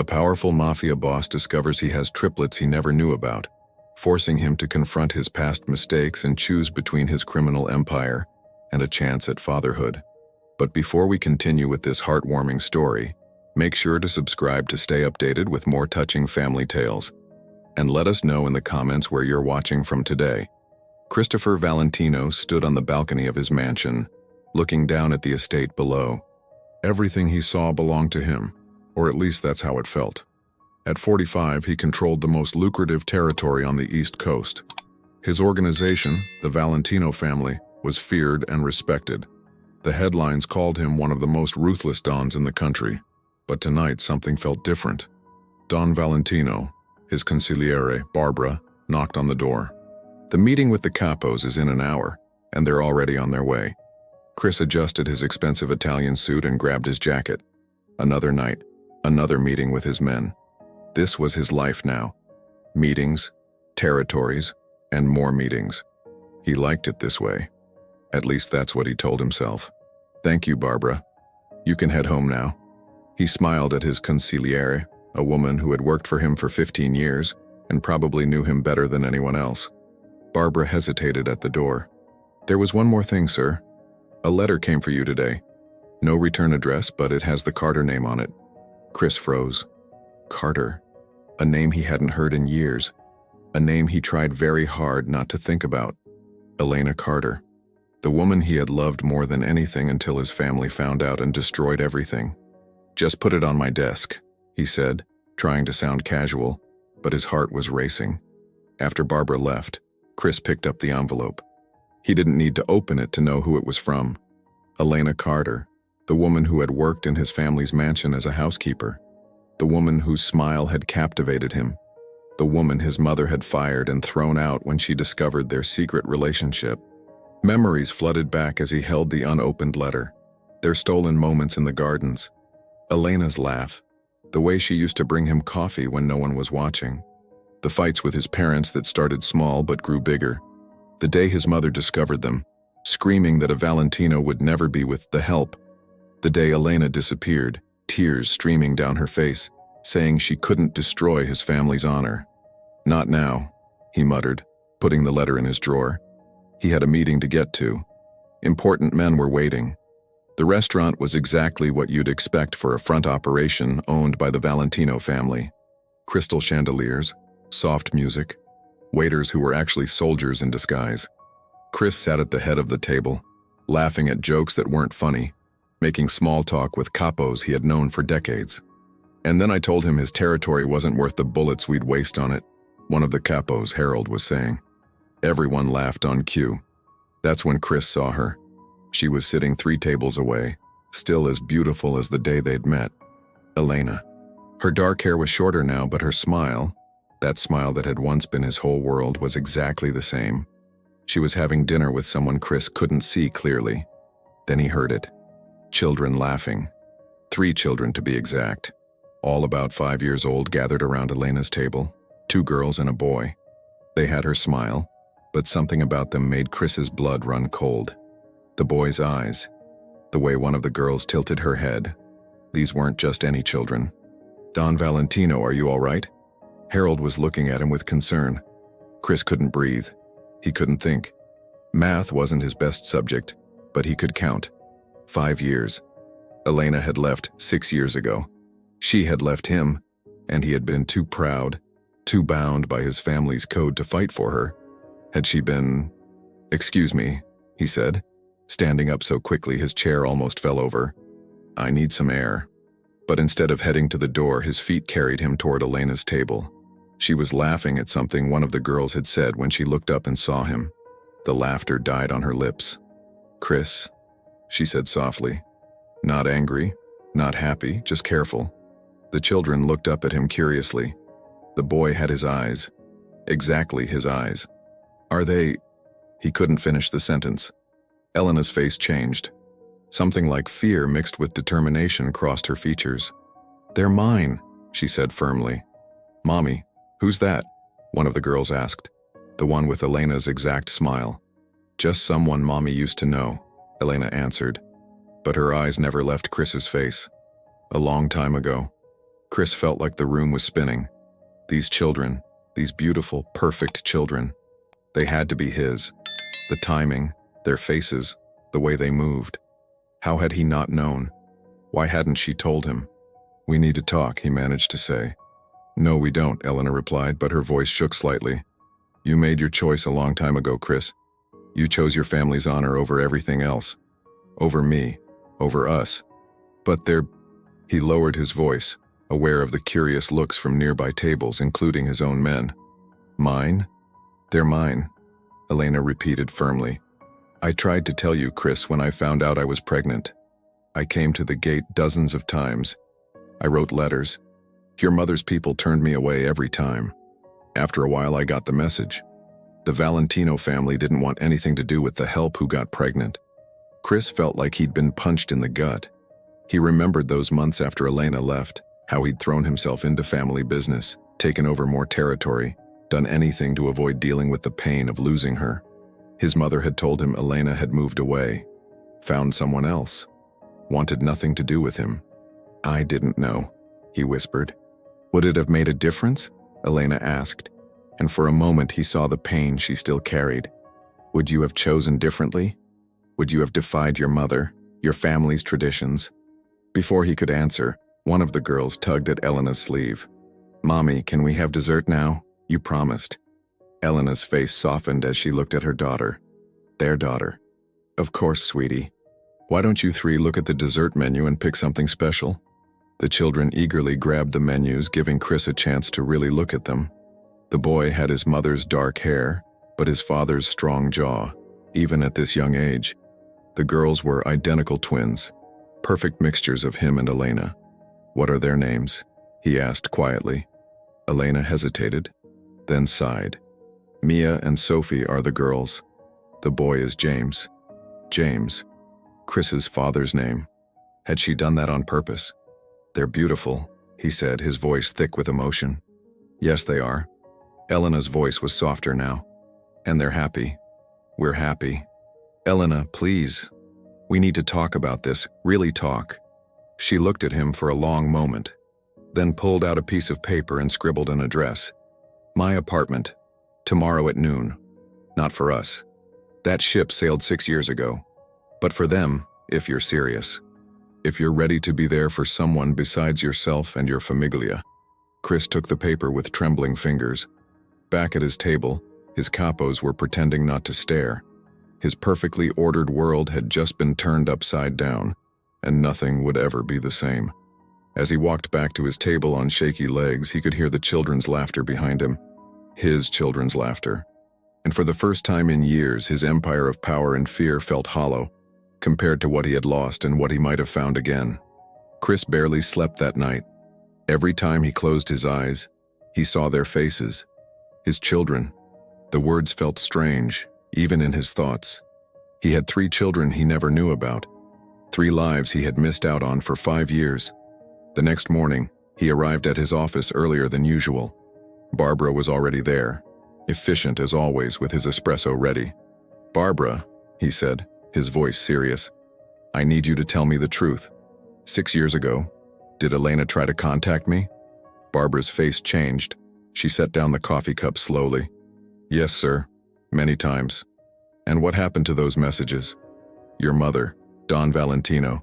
A powerful Mafia boss discovers he has triplets he never knew about, forcing him to confront his past mistakes and choose between his criminal empire and a chance at fatherhood. But before we continue with this heartwarming story, make sure to subscribe to stay updated with more touching family tales. And let us know in the comments where you're watching from today. Christopher Valentino stood on the balcony of his mansion, looking down at the estate below. Everything he saw belonged to him, or at least that's how it felt. At 45, he controlled the most lucrative territory on the East Coast. His organization, the Valentino family, was feared and respected. The headlines called him one of the most ruthless dons in the country. But tonight, something felt different. Don Valentino, his consigliere, Barbara, knocked on the door. The meeting with the capos is in an hour, and they're already on their way. Chris adjusted his expensive Italian suit and grabbed his jacket. Another night, another meeting with his men. This was his life now. Meetings, territories, and more meetings. He liked it this way. At least that's what he told himself. Thank you, Barbara. You can head home now. He smiled at his consigliere, a woman who had worked for him for 15 years and probably knew him better than anyone else. Barbara hesitated at the door. There was one more thing, sir. A letter came for you today. No return address, but it has the Carter name on it. Chris froze. Carter. A name he hadn't heard in years. A name he tried very hard not to think about. Elena Carter. The woman he had loved more than anything until his family found out and destroyed everything. Just put it on my desk, he said, trying to sound casual, but his heart was racing. After Barbara left, Chris picked up the envelope. He didn't need to open it to know who it was from. Elena Carter, the woman who had worked in his family's mansion as a housekeeper. The woman whose smile had captivated him. The woman his mother had fired and thrown out when she discovered their secret relationship. Memories flooded back as he held the unopened letter. Their stolen moments in the gardens. Elena's laugh. The way she used to bring him coffee when no one was watching. The fights with his parents that started small but grew bigger. The day his mother discovered them, screaming that a Valentino would never be with the help. The day Elena disappeared, tears streaming down her face, saying she couldn't destroy his family's honor. Not now, he muttered, putting the letter in his drawer. He had a meeting to get to. Important men were waiting. The restaurant was exactly what you'd expect for a front operation owned by the Valentino family. Crystal chandeliers, soft music, waiters who were actually soldiers in disguise. Chris sat at the head of the table, laughing at jokes that weren't funny, making small talk with capos he had known for decades. And then I told him his territory wasn't worth the bullets we'd waste on it, one of the capos, Harold, was saying. Everyone laughed on cue. That's when Chris saw her. She was sitting 3 tables away, still as beautiful as the day they'd met. Elena. Her dark hair was shorter now, but her smile, that smile that had once been his whole world, was exactly the same. She was having dinner with someone Chris couldn't see clearly. Then he heard it. Children laughing. 3 children to be exact. All about 5 years old gathered around Elena's table. 2 girls and a boy. They had her smile, but something about them made Chris's blood run cold. The boy's eyes. The way one of the girls tilted her head. These weren't just any children. Don Valentino, are you all right? Harold was looking at him with concern. Chris couldn't breathe. He couldn't think. Math wasn't his best subject, but he could count. 5 years. Elena had left 6 years ago. She had left him, and he had been too proud, too bound by his family's code to fight for her. Had she been... Excuse me, he said, standing up so quickly his chair almost fell over. I need some air. But instead of heading to the door, his feet carried him toward Elena's table. She was laughing at something one of the girls had said when she looked up and saw him. The laughter died on her lips. Chris, she said softly. Not angry, not happy, just careful. The children looked up at him curiously. The boy had his eyes. Exactly his eyes. Are they... He couldn't finish the sentence. Elena's face changed. Something like fear mixed with determination crossed her features. They're mine, she said firmly. Mommy, who's that? One of the girls asked. The one with Elena's exact smile. Just someone Mommy used to know, Elena answered. But her eyes never left Chris's face. A long time ago. Chris felt like the room was spinning. These children, these beautiful, perfect children, they had to be his. The timing, their faces, the way they moved. How had he not known? Why hadn't she told him? "We need to talk," he managed to say. "No, we don't," Elena replied, but her voice shook slightly. "You made your choice a long time ago, Chris. You chose your family's honor over everything else. Over me. Over us. But there—" He lowered his voice, aware of the curious looks from nearby tables, including his own men. "Mine? They're mine," Elena repeated firmly. "I tried to tell you, Chris, when I found out I was pregnant. I came to the gate dozens of times. I wrote letters. Your mother's people turned me away every time. After a while, I got the message. The Valentino family didn't want anything to do with the help who got pregnant." Chris felt like he'd been punched in the gut. He remembered those months after Elena left, how he'd thrown himself into family business, taken over more territory, done anything to avoid dealing with the pain of losing her. His mother had told him Elena had moved away, found someone else, wanted nothing to do with him. "I didn't know," he whispered. "Would it have made a difference?" Elena asked, and for a moment he saw the pain she still carried. "Would you have chosen differently? Would you have defied your mother, your family's traditions?" Before he could answer, one of the girls tugged at Elena's sleeve. "Mommy, can we have dessert now? You promised." Elena's face softened as she looked at her daughter. Their daughter. "Of course, sweetie. Why don't you three look at the dessert menu and pick something special?" The children eagerly grabbed the menus, giving Chris a chance to really look at them. The boy had his mother's dark hair, but his father's strong jaw, even at this young age. The girls were identical twins, perfect mixtures of him and Elena. "What are their names?" he asked quietly. Elena hesitated, then sighed. "Mia and Sophie are the girls. The boy is James." James. Chris's father's name. Had she done that on purpose? "They're beautiful," he said, his voice thick with emotion. "Yes, they are." Elena's voice was softer now. "And they're happy. We're happy." "Elena, please. We need to talk about this, really talk." She looked at him for a long moment, then pulled out a piece of paper and scribbled an address. "My apartment. Tomorrow at noon. Not for us. That ship sailed 6 years ago. But for them, if you're serious. If you're ready to be there for someone besides yourself and your famiglia." Chris took the paper with trembling fingers. Back at his table, his capos were pretending not to stare. His perfectly ordered world had just been turned upside down, and nothing would ever be the same. As he walked back to his table on shaky legs, he could hear the children's laughter behind him. His children's laughter. And for the first time in years, his empire of power and fear felt hollow, compared to what he had lost and what he might have found again. Chris barely slept that night. Every time he closed his eyes, he saw their faces. His children. The words felt strange, even in his thoughts. He had 3 children he never knew about. 3 lives he had missed out on for 5 years. The next morning, he arrived at his office earlier than usual. Barbara was already there, efficient as always with his espresso ready. "Barbara," he said, his voice serious, "I need you to tell me the truth. 6 years ago, did Elena try to contact me?" Barbara's face changed. She set down the coffee cup slowly. "Yes, sir. Many times." "And what happened to those messages?" "Your mother, Don Valentino.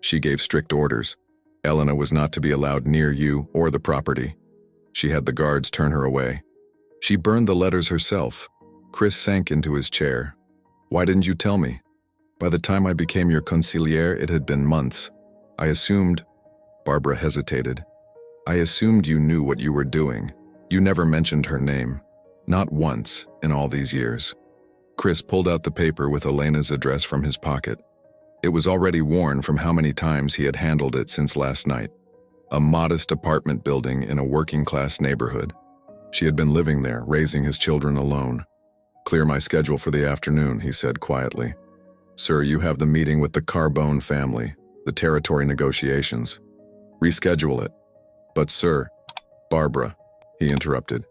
She gave strict orders. Elena was not to be allowed near you or the property. She had the guards turn her away. She burned the letters herself." Chris sank into his chair. "Why didn't you tell me? By the time I became your consigliere, it had been months. I assumed—" Barbara hesitated. "I assumed you knew what you were doing. You never mentioned her name. Not once in all these years." Chris pulled out the paper with Elena's address from his pocket. It was already worn from how many times he had handled it since last night. A modest apartment building in a working-class neighborhood. She had been living there, raising his children alone. "Clear my schedule for the afternoon," he said quietly. "Sir, you have the meeting with the Carbone family, the territory negotiations. Reschedule it." "But sir—" "Barbara," he interrupted.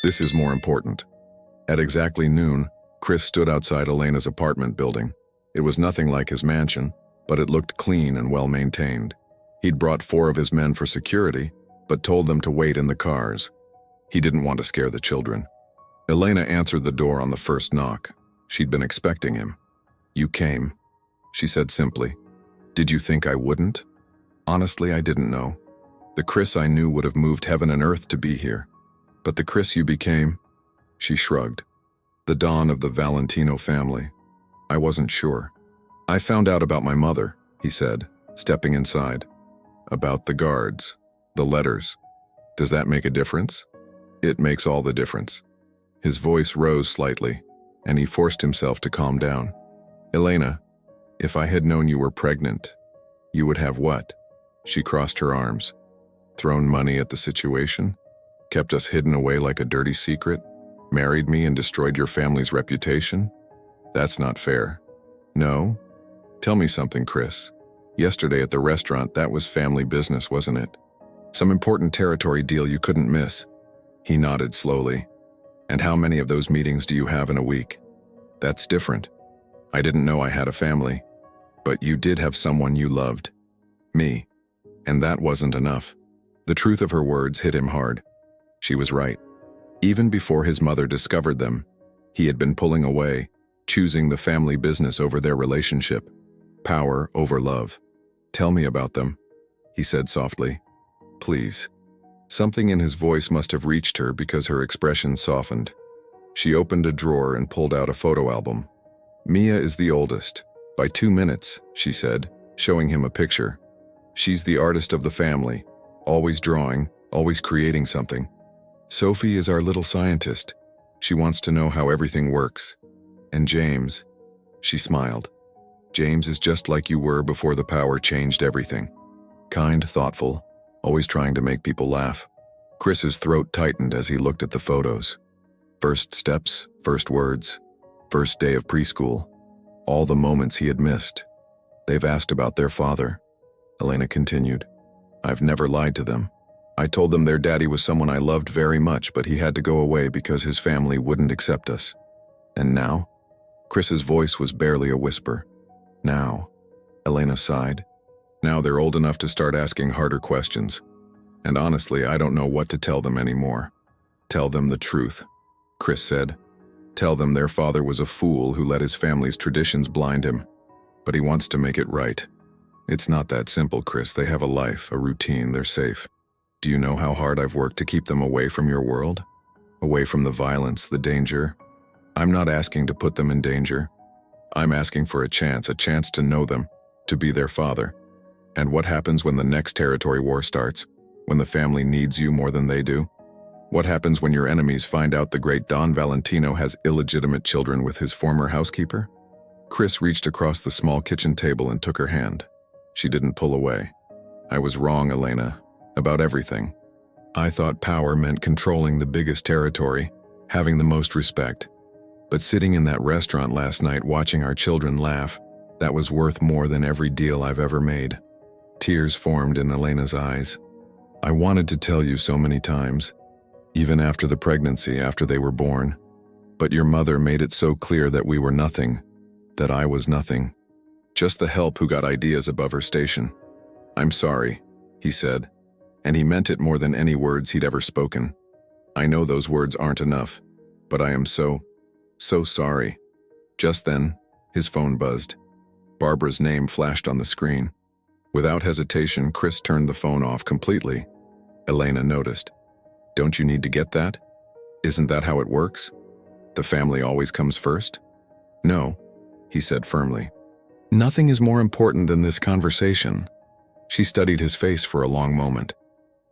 "This is more important." At exactly noon, Chris stood outside Elena's apartment building. It was nothing like his mansion, but it looked clean and well-maintained. He'd brought 4 of his men for security, but told them to wait in the cars. He didn't want to scare the children. Elena answered the door on the first knock. She'd been expecting him. "You came," she said simply. "Did you think I wouldn't?" "Honestly, I didn't know. The Chris I knew would have moved heaven and earth to be here. But the Chris you became," she shrugged. "The dawn of the Valentino family. I wasn't sure. I found out about my mother," he said, stepping inside. "About the guards, the letters. Does that make a difference?" "It makes all the difference." His voice rose slightly, and he forced himself to calm down. "Elena, if I had known you were pregnant, you would have what?" She crossed her arms. "Thrown money at the situation? Kept us hidden away like a dirty secret? Married me and destroyed your family's reputation? That's not fair." "No? Tell me something, Chris. Yesterday at the restaurant, that was family business, wasn't it? Some important territory deal you couldn't miss." He nodded slowly. "And how many of those meetings do you have in a week?" "That's different. I didn't know I had a family. But you did have someone you loved. Me. And that wasn't enough." The truth of her words hit him hard. She was right. Even before his mother discovered them, he had been pulling away, choosing the family business over their relationship. Power over love. "Tell me about them," he said softly. "Please." Something in his voice must have reached her because her expression softened. She opened a drawer and pulled out a photo album. "Mia is the oldest, by 2 minutes," she said, showing him a picture. "She's the artist of the family, always drawing, always creating something. Sophie is our little scientist. She wants to know how everything works. And James," she smiled. "James is just like you were before the power changed everything. Kind, thoughtful, always trying to make people laugh." Chris's throat tightened as he looked at the photos. First steps, first words, first day of preschool. All the moments he had missed. "They've asked about their father," Elena continued. "I've never lied to them. I told them their daddy was someone I loved very much, but he had to go away because his family wouldn't accept us. And now?" Chris's voice was barely a whisper. "Now," Elena sighed. "Now they're old enough to start asking harder questions. And honestly, I don't know what to tell them anymore." "Tell them the truth," Chris said. "Tell them their father was a fool who let his family's traditions blind him. But he wants to make it right. It's not that simple, Chris. They have a life, a routine, they're safe. Do you know how hard I've worked to keep them away from your world? Away from the violence, the danger? I'm not asking to put them in danger. I'm asking for a chance to know them, to be their father. And what happens when the next territory war starts? When the family needs you more than they do? What happens when your enemies find out the great Don Valentino has illegitimate children with his former housekeeper?" Chris reached across the small kitchen table and took her hand. She didn't pull away. "I was wrong, Elena, about everything. I thought power meant controlling the biggest territory, having the most respect. But sitting in that restaurant last night watching our children laugh, that was worth more than every deal I've ever made." Tears formed in Elena's eyes. "I wanted to tell you so many times, even after the pregnancy, after they were born. But your mother made it so clear that we were nothing, that I was nothing. Just the help who got ideas above her station. I'm sorry," he said, and he meant it more than any words he'd ever spoken. "I know those words aren't enough, but I am so sorry." Just then, his phone buzzed. Barbara's name flashed on the screen. Without hesitation, Chris turned the phone off completely. Elena noticed. "Don't you need to get that? Isn't that how it works? The family always comes first?" "No," he said firmly. "Nothing is more important than this conversation." She studied his face for a long moment.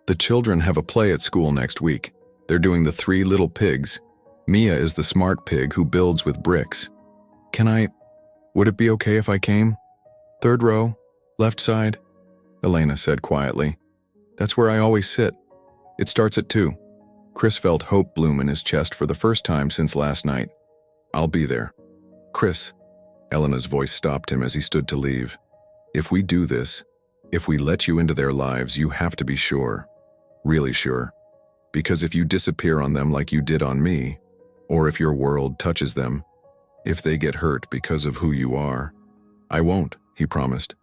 "The children have a play at school next week. They're doing the 3 Little Pigs. Mia is the smart pig who builds with bricks. Would it be okay if I came? 3rd row, left side," Elena said quietly. "That's where I always sit. It starts at 2. Chris felt hope bloom in his chest for the first time since last night. "I'll be there." "Chris," Elena's voice stopped him as he stood to leave. "If we do this, if we let you into their lives, you have to be sure. Really sure. Because if you disappear on them like you did on me, or if your world touches them, if they get hurt because of who you are—" "I won't," he promised.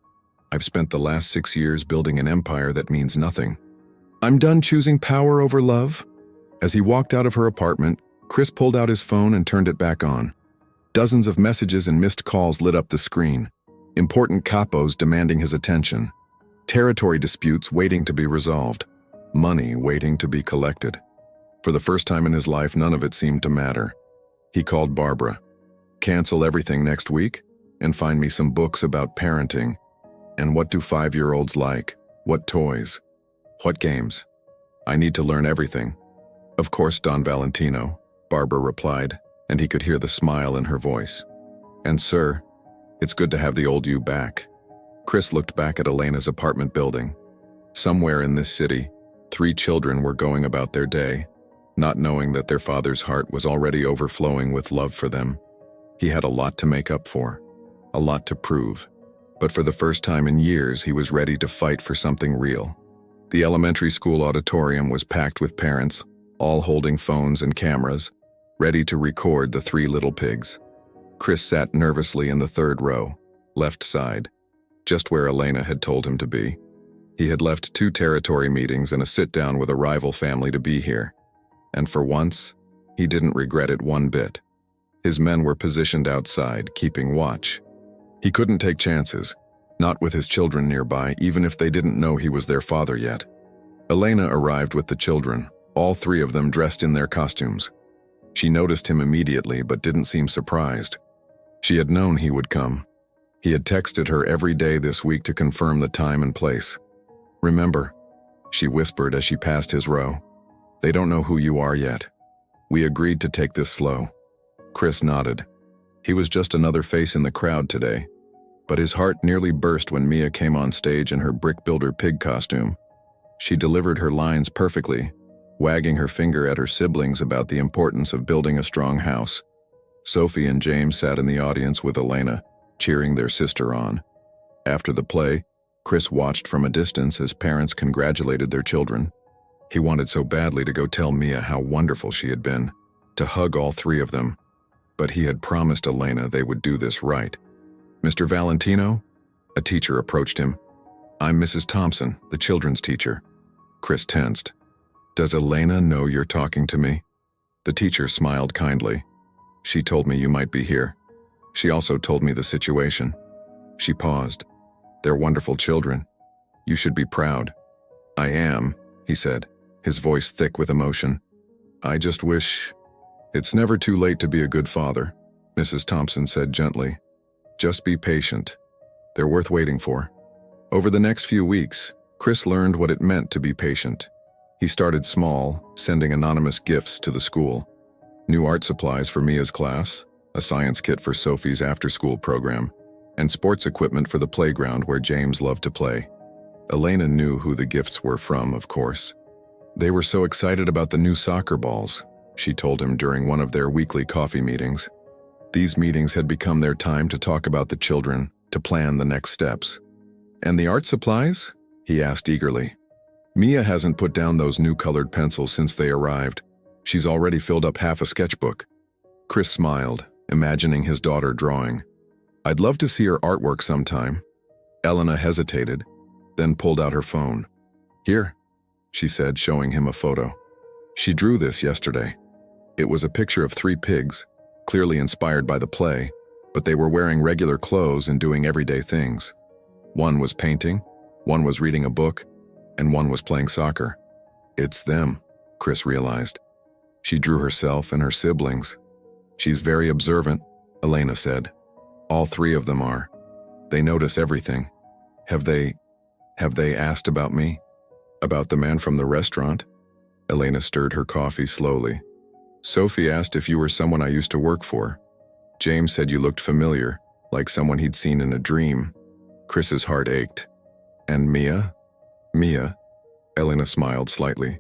"I've spent the last 6 years building an empire that means nothing. I'm done choosing power over love." As he walked out of her apartment, Chris pulled out his phone and turned it back on. Dozens of messages and missed calls lit up the screen. Important capos demanding his attention. Territory disputes waiting to be resolved. Money waiting to be collected. For the first time in his life, none of it seemed to matter. He called Barbara. "Cancel everything next week and find me some books about parenting. And what do 5-year-olds like? What toys? What games? I need to learn everything." "Of course, Don Valentino," Barbara replied, and he could hear the smile in her voice. "And sir, it's good to have the old you back." Chris looked back at Elena's apartment building. Somewhere in this city, 3 children were going about their day, not knowing that their father's heart was already overflowing with love for them. He had a lot to make up for, a lot to prove, but for the first time in years he was ready to fight for something real. The elementary school auditorium was packed with parents, all holding phones and cameras, ready to record the 3 little pigs. Chris sat nervously in the 3rd row, left side, just where Elena had told him to be. He had left 2 territory meetings and a sit-down with a rival family to be here. And for once, he didn't regret it one bit. His men were positioned outside, keeping watch. He couldn't take chances, not with his children nearby, even if they didn't know he was their father yet. Elena arrived with the children, all 3 of them dressed in their costumes. She noticed him immediately but didn't seem surprised. She had known he would come. He had texted her every day this week to confirm the time and place. "Remember," she whispered as she passed his row, "they don't know who you are yet. We agreed to take this slow." Chris nodded. He was just another face in the crowd today, but his heart nearly burst when Mia came on stage in her brick builder pig costume. She delivered her lines perfectly, wagging her finger at her siblings about the importance of building a strong house. Sophie and James sat in the audience with Elena, cheering their sister on. After the play, Chris watched from a distance as parents congratulated their children. He wanted so badly to go tell Mia how wonderful she had been, to hug all 3 of them, but he had promised Elena they would do this right. "Mr. Valentino?" A teacher approached him. "I'm Mrs. Thompson, the children's teacher." Chris tensed. "Does Elena know you're talking to me?" The teacher smiled kindly. "She told me you might be here. She also told me the situation." She paused. "They're wonderful children. You should be proud." "I am," he said, his voice thick with emotion. "I just wish—" "It's never too late to be a good father," Mrs. Thompson said gently. "Just be patient. They're worth waiting for." Over the next few weeks, Chris learned what it meant to be patient. He started small, sending anonymous gifts to the school. New art supplies for Mia's class, a science kit for Sophie's after-school program, and sports equipment for the playground where James loved to play. Elena knew who the gifts were from, of course. They were so excited about the new soccer balls, she told him during one of their weekly coffee meetings. These meetings had become their time to talk about the children, to plan the next steps. "And the art supplies?" he asked eagerly. "Mia hasn't put down those new colored pencils since they arrived. She's already filled up half a sketchbook." Chris smiled, imagining his daughter drawing. "I'd love to see her artwork sometime." Elena hesitated, then pulled out her phone. "Here," she said, showing him a photo. She drew this yesterday. It was a picture of 3 pigs, clearly inspired by the play, but they were wearing regular clothes and doing everyday things. One was painting, one was reading a book, and one was playing soccer. "It's them," Chris realized. She drew herself and her siblings. "She's very observant," Elena said. "All 3 of them are. They notice everything. Have they asked about me? About the man from the restaurant?" Elena stirred her coffee slowly. "Sophie asked if you were someone I used to work for. James said you looked familiar, like someone he'd seen in a dream." Chris's heart ached. "And Mia?" "Mia?" Elena smiled slightly.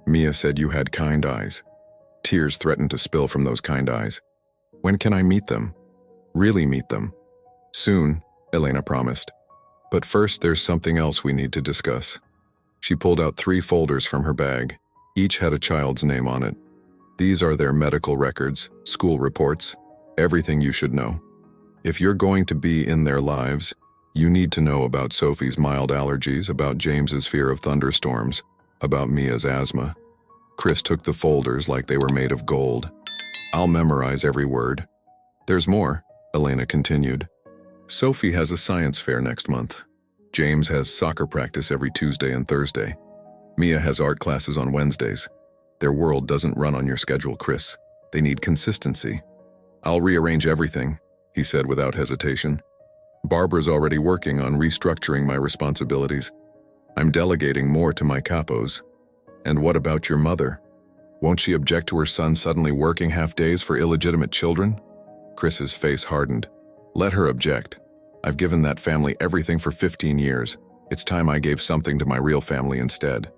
"Mia said you had kind eyes." Tears threatened to spill from those kind eyes. "When can I meet them? Really meet them?" "Soon," Elena promised. "But first there's something else we need to discuss." She pulled out 3 folders from her bag. Each had a child's name on it. "These are their medical records, school reports, everything you should know. If you're going to be in their lives, you need to know about Sophie's mild allergies, about James's fear of thunderstorms, About Mia's asthma. Chris took the folders like they were made of gold. I'll memorize every word. There's more, Elena continued. Sophie has a science fair next month. James has soccer practice every Tuesday and Thursday. Mia has art classes on Wednesdays. Their world doesn't run on your schedule, Chris. They need consistency. I'll rearrange everything, he said without hesitation. Barbara's already working on restructuring my responsibilities. I'm delegating more to my capos. And what about your mother? Won't she object to her son suddenly working half-days for illegitimate children? Chris's face hardened. Let her object. I've given that family everything for 15 years. It's time I gave something to my real family instead.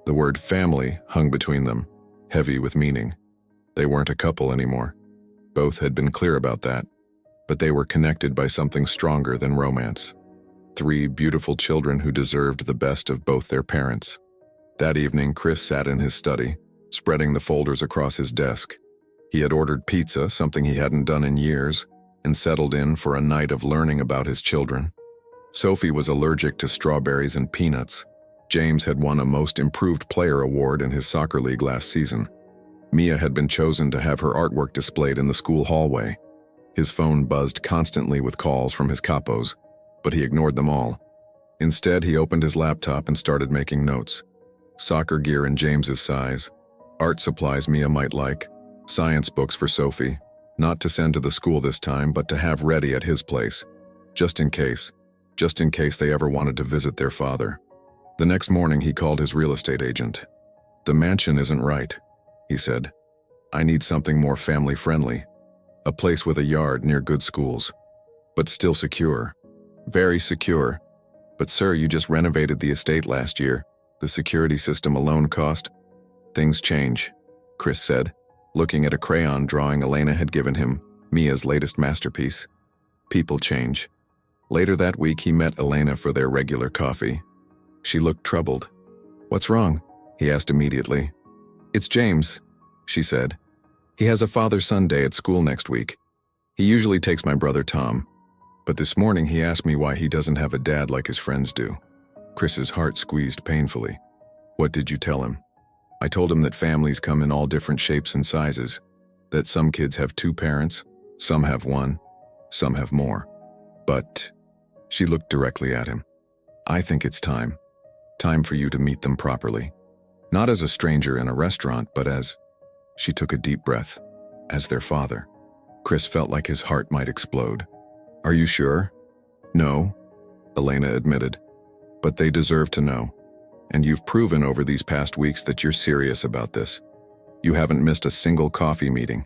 The word family hung between them, heavy with meaning. They weren't a couple anymore. Both had been clear about that, but they were connected by something stronger than romance. 3 beautiful children who deserved the best of both their parents. That evening, Chris sat in his study, spreading the folders across his desk. He had ordered pizza, something he hadn't done in years, and settled in for a night of learning about his children. Sophie was allergic to strawberries and peanuts. James had won a Most Improved Player award in his soccer league last season. Mia had been chosen to have her artwork displayed in the school hallway. His phone buzzed constantly with calls from his capos, but he ignored them all. Instead, he opened his laptop and started making notes. Soccer gear in James's size, art supplies Mia might like, science books for Sophie, not to send to the school this time, but to have ready at his place, just in case they ever wanted to visit their father. The next morning, he called his real estate agent. The mansion isn't right, he said. I need something more family-friendly. A place with a yard near good schools. But still secure. Very secure. But sir, you just renovated the estate last year. The security system alone cost. Things change, Chris said, looking at a crayon drawing Elena had given him, Mia's latest masterpiece. People change. Later that week, he met Elena for their regular coffee. She looked troubled. What's wrong? He asked immediately. It's James, she said. He has a father-son day at school next week. He usually takes my brother Tom. But this morning he asked me why he doesn't have a dad like his friends do. Chris's heart squeezed painfully. What did you tell him? I told him that families come in all different shapes and sizes, that some kids have 2 parents, some have 1, some have more. But, she looked directly at him. I think it's time for you to meet them properly. Not as a stranger in a restaurant, but as, she took a deep breath, as their father. Chris felt like his heart might explode. Are you sure? No, Elena admitted. But they deserve to know. And you've proven over these past weeks that you're serious about this. You haven't missed a single coffee meeting.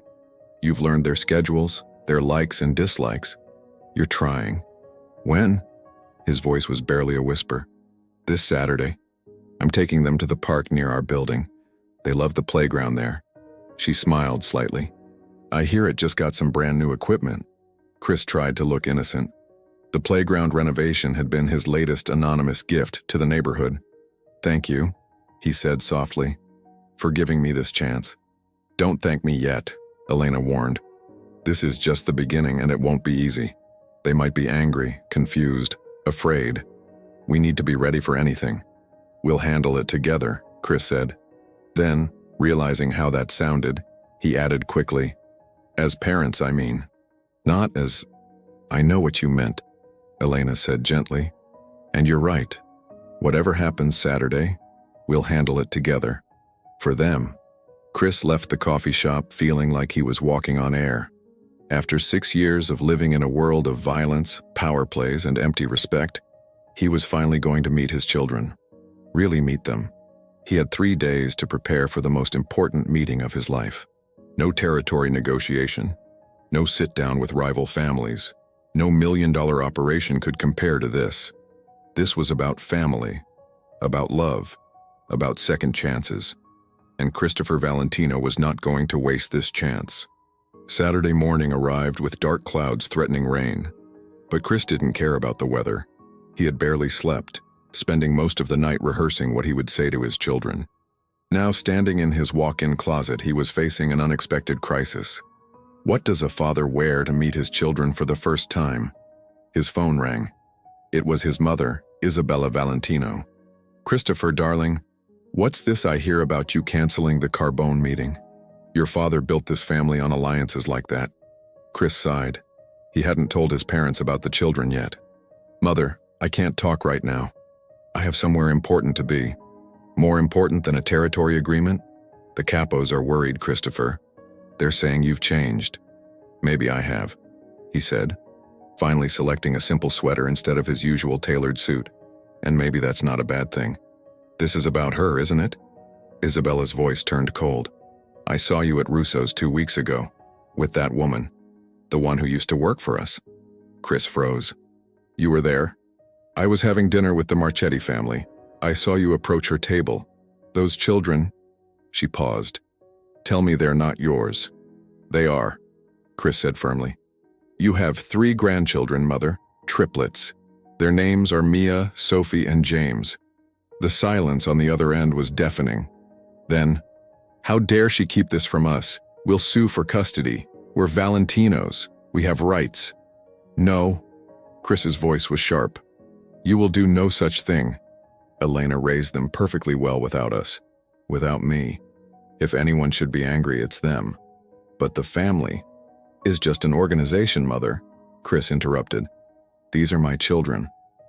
You've learned their schedules, their likes and dislikes. You're trying. When? His voice was barely a whisper. This Saturday. I'm taking them to the park near our building. They love the playground there. She smiled slightly. I hear it just got some brand new equipment. Chris tried to look innocent. The playground renovation had been his latest anonymous gift to the neighborhood. Thank you, he said softly, for giving me this chance. Don't thank me yet, Elena warned. This is just the beginning and it won't be easy. They might be angry, confused, afraid. We need to be ready for anything. We'll handle it together, Chris said. Then, realizing how that sounded, he added quickly, as parents, I mean. Not as... I know what you meant, Elena said gently. And you're right. Whatever happens Saturday, we'll handle it together. For them. Chris left the coffee shop feeling like he was walking on air. After 6 years of living in a world of violence, power plays, and empty respect, he was finally going to meet his children. Really meet them. He had 3 days to prepare for the most important meeting of his life. No territory negotiation. No sit-down with rival families. No million-dollar operation could compare to this. This was about family, about love, about second chances. And Christopher Valentino was not going to waste this chance. Saturday morning arrived with dark clouds threatening rain. But Chris didn't care about the weather. He had barely slept, spending most of the night rehearsing what he would say to his children. Now, standing in his walk-in closet, he was facing an unexpected crisis. What does a father wear to meet his children for the first time? His phone rang. It was his mother, Isabella Valentino. Christopher, darling, What's this I hear about you canceling the Carbone meeting? Your father built this family on alliances like that. Chris sighed. He hadn't told his parents about the children yet. Mother, I can't talk right now. I have somewhere important to be. More important than a territory agreement? The capos are worried, Christopher. They're saying you've changed. Maybe I have, he said, finally selecting a simple sweater instead of his usual tailored suit. And maybe that's not a bad thing. This is about her, isn't it? Isabella's voice turned cold. I saw you at Russo's 2 weeks ago, with that woman, the one who used to work for us. Chris froze. You were there? I was having dinner with the Marchetti family. I saw you approach her table. Those children, she paused. Tell me they're not yours. They are, Chris said firmly. You have 3 grandchildren, Mother, triplets. Their names are Mia, Sophie, and James. The silence on the other end was deafening. Then, how dare she keep this from us? We'll sue for custody. We're Valentinos. We have rights. No. Chris's voice was sharp. You will do no such thing. Elena raised them perfectly well without us. Without me. If anyone should be angry, it's them. But the family is just an organization, Mother, Chris interrupted. These are my children,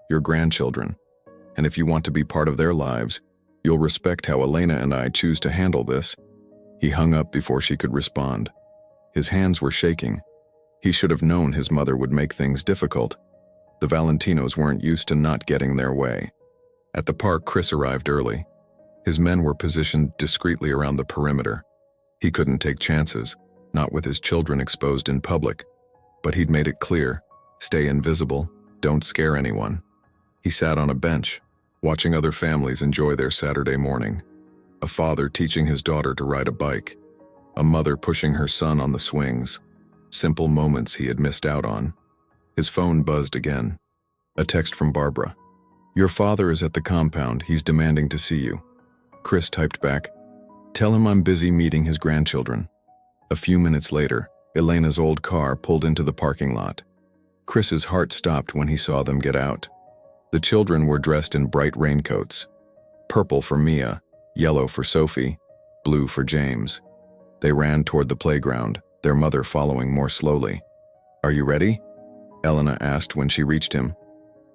your grandchildren. And if you want to be part of their lives, you'll respect how Elena and I choose to handle this. He hung up before she could respond. His hands were shaking. He should have known his mother would make things difficult. The Valentinos weren't used to not getting their way. At the park, Chris arrived early. His men were positioned discreetly around the perimeter. He couldn't take chances, not with his children exposed in public. But he'd made it clear, stay invisible, don't scare anyone. He sat on a bench, watching other families enjoy their Saturday morning. A father teaching his daughter to ride a bike. A mother pushing her son on the swings. Simple moments he had missed out on. His phone buzzed again. A text from Barbara. Your father is at the compound. He's demanding to see you. Chris typed back, tell him I'm busy meeting his grandchildren. A few minutes later, Elena's old car pulled into the parking lot. Chris's heart stopped when he saw them get out. The children were dressed in bright raincoats. Purple for Mia, yellow for Sophie, blue for James. They ran toward the playground, their mother following more slowly. Are you ready? Elena asked when she reached him.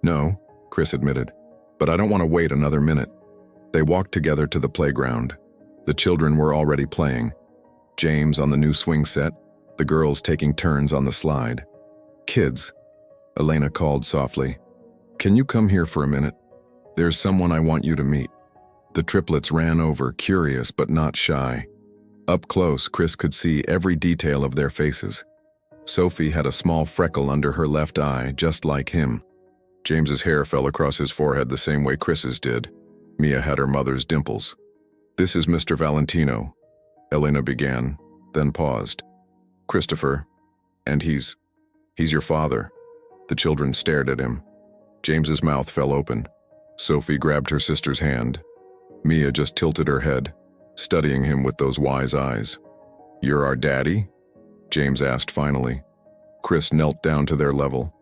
No, Chris admitted, but I don't want to wait another minute. They walked together to the playground. The children were already playing. James on the new swing set, the girls taking turns on the slide. Kids, Elena called softly. Can you come here for a minute? There's someone I want you to meet. The triplets ran over, curious but not shy. Up close, Chris could see every detail of their faces. Sophie had a small freckle under her left eye, just like him. James's hair fell across his forehead the same way Chris's did. Mia had her mother's dimples. This is Mr. Valentino, Elena began, then paused. Christopher, and he's your father. The children stared at him. James's mouth fell open. Sophie grabbed her sister's hand. Mia just tilted her head, studying him with those wise eyes. You're our daddy? James asked finally. Chris knelt down to their level.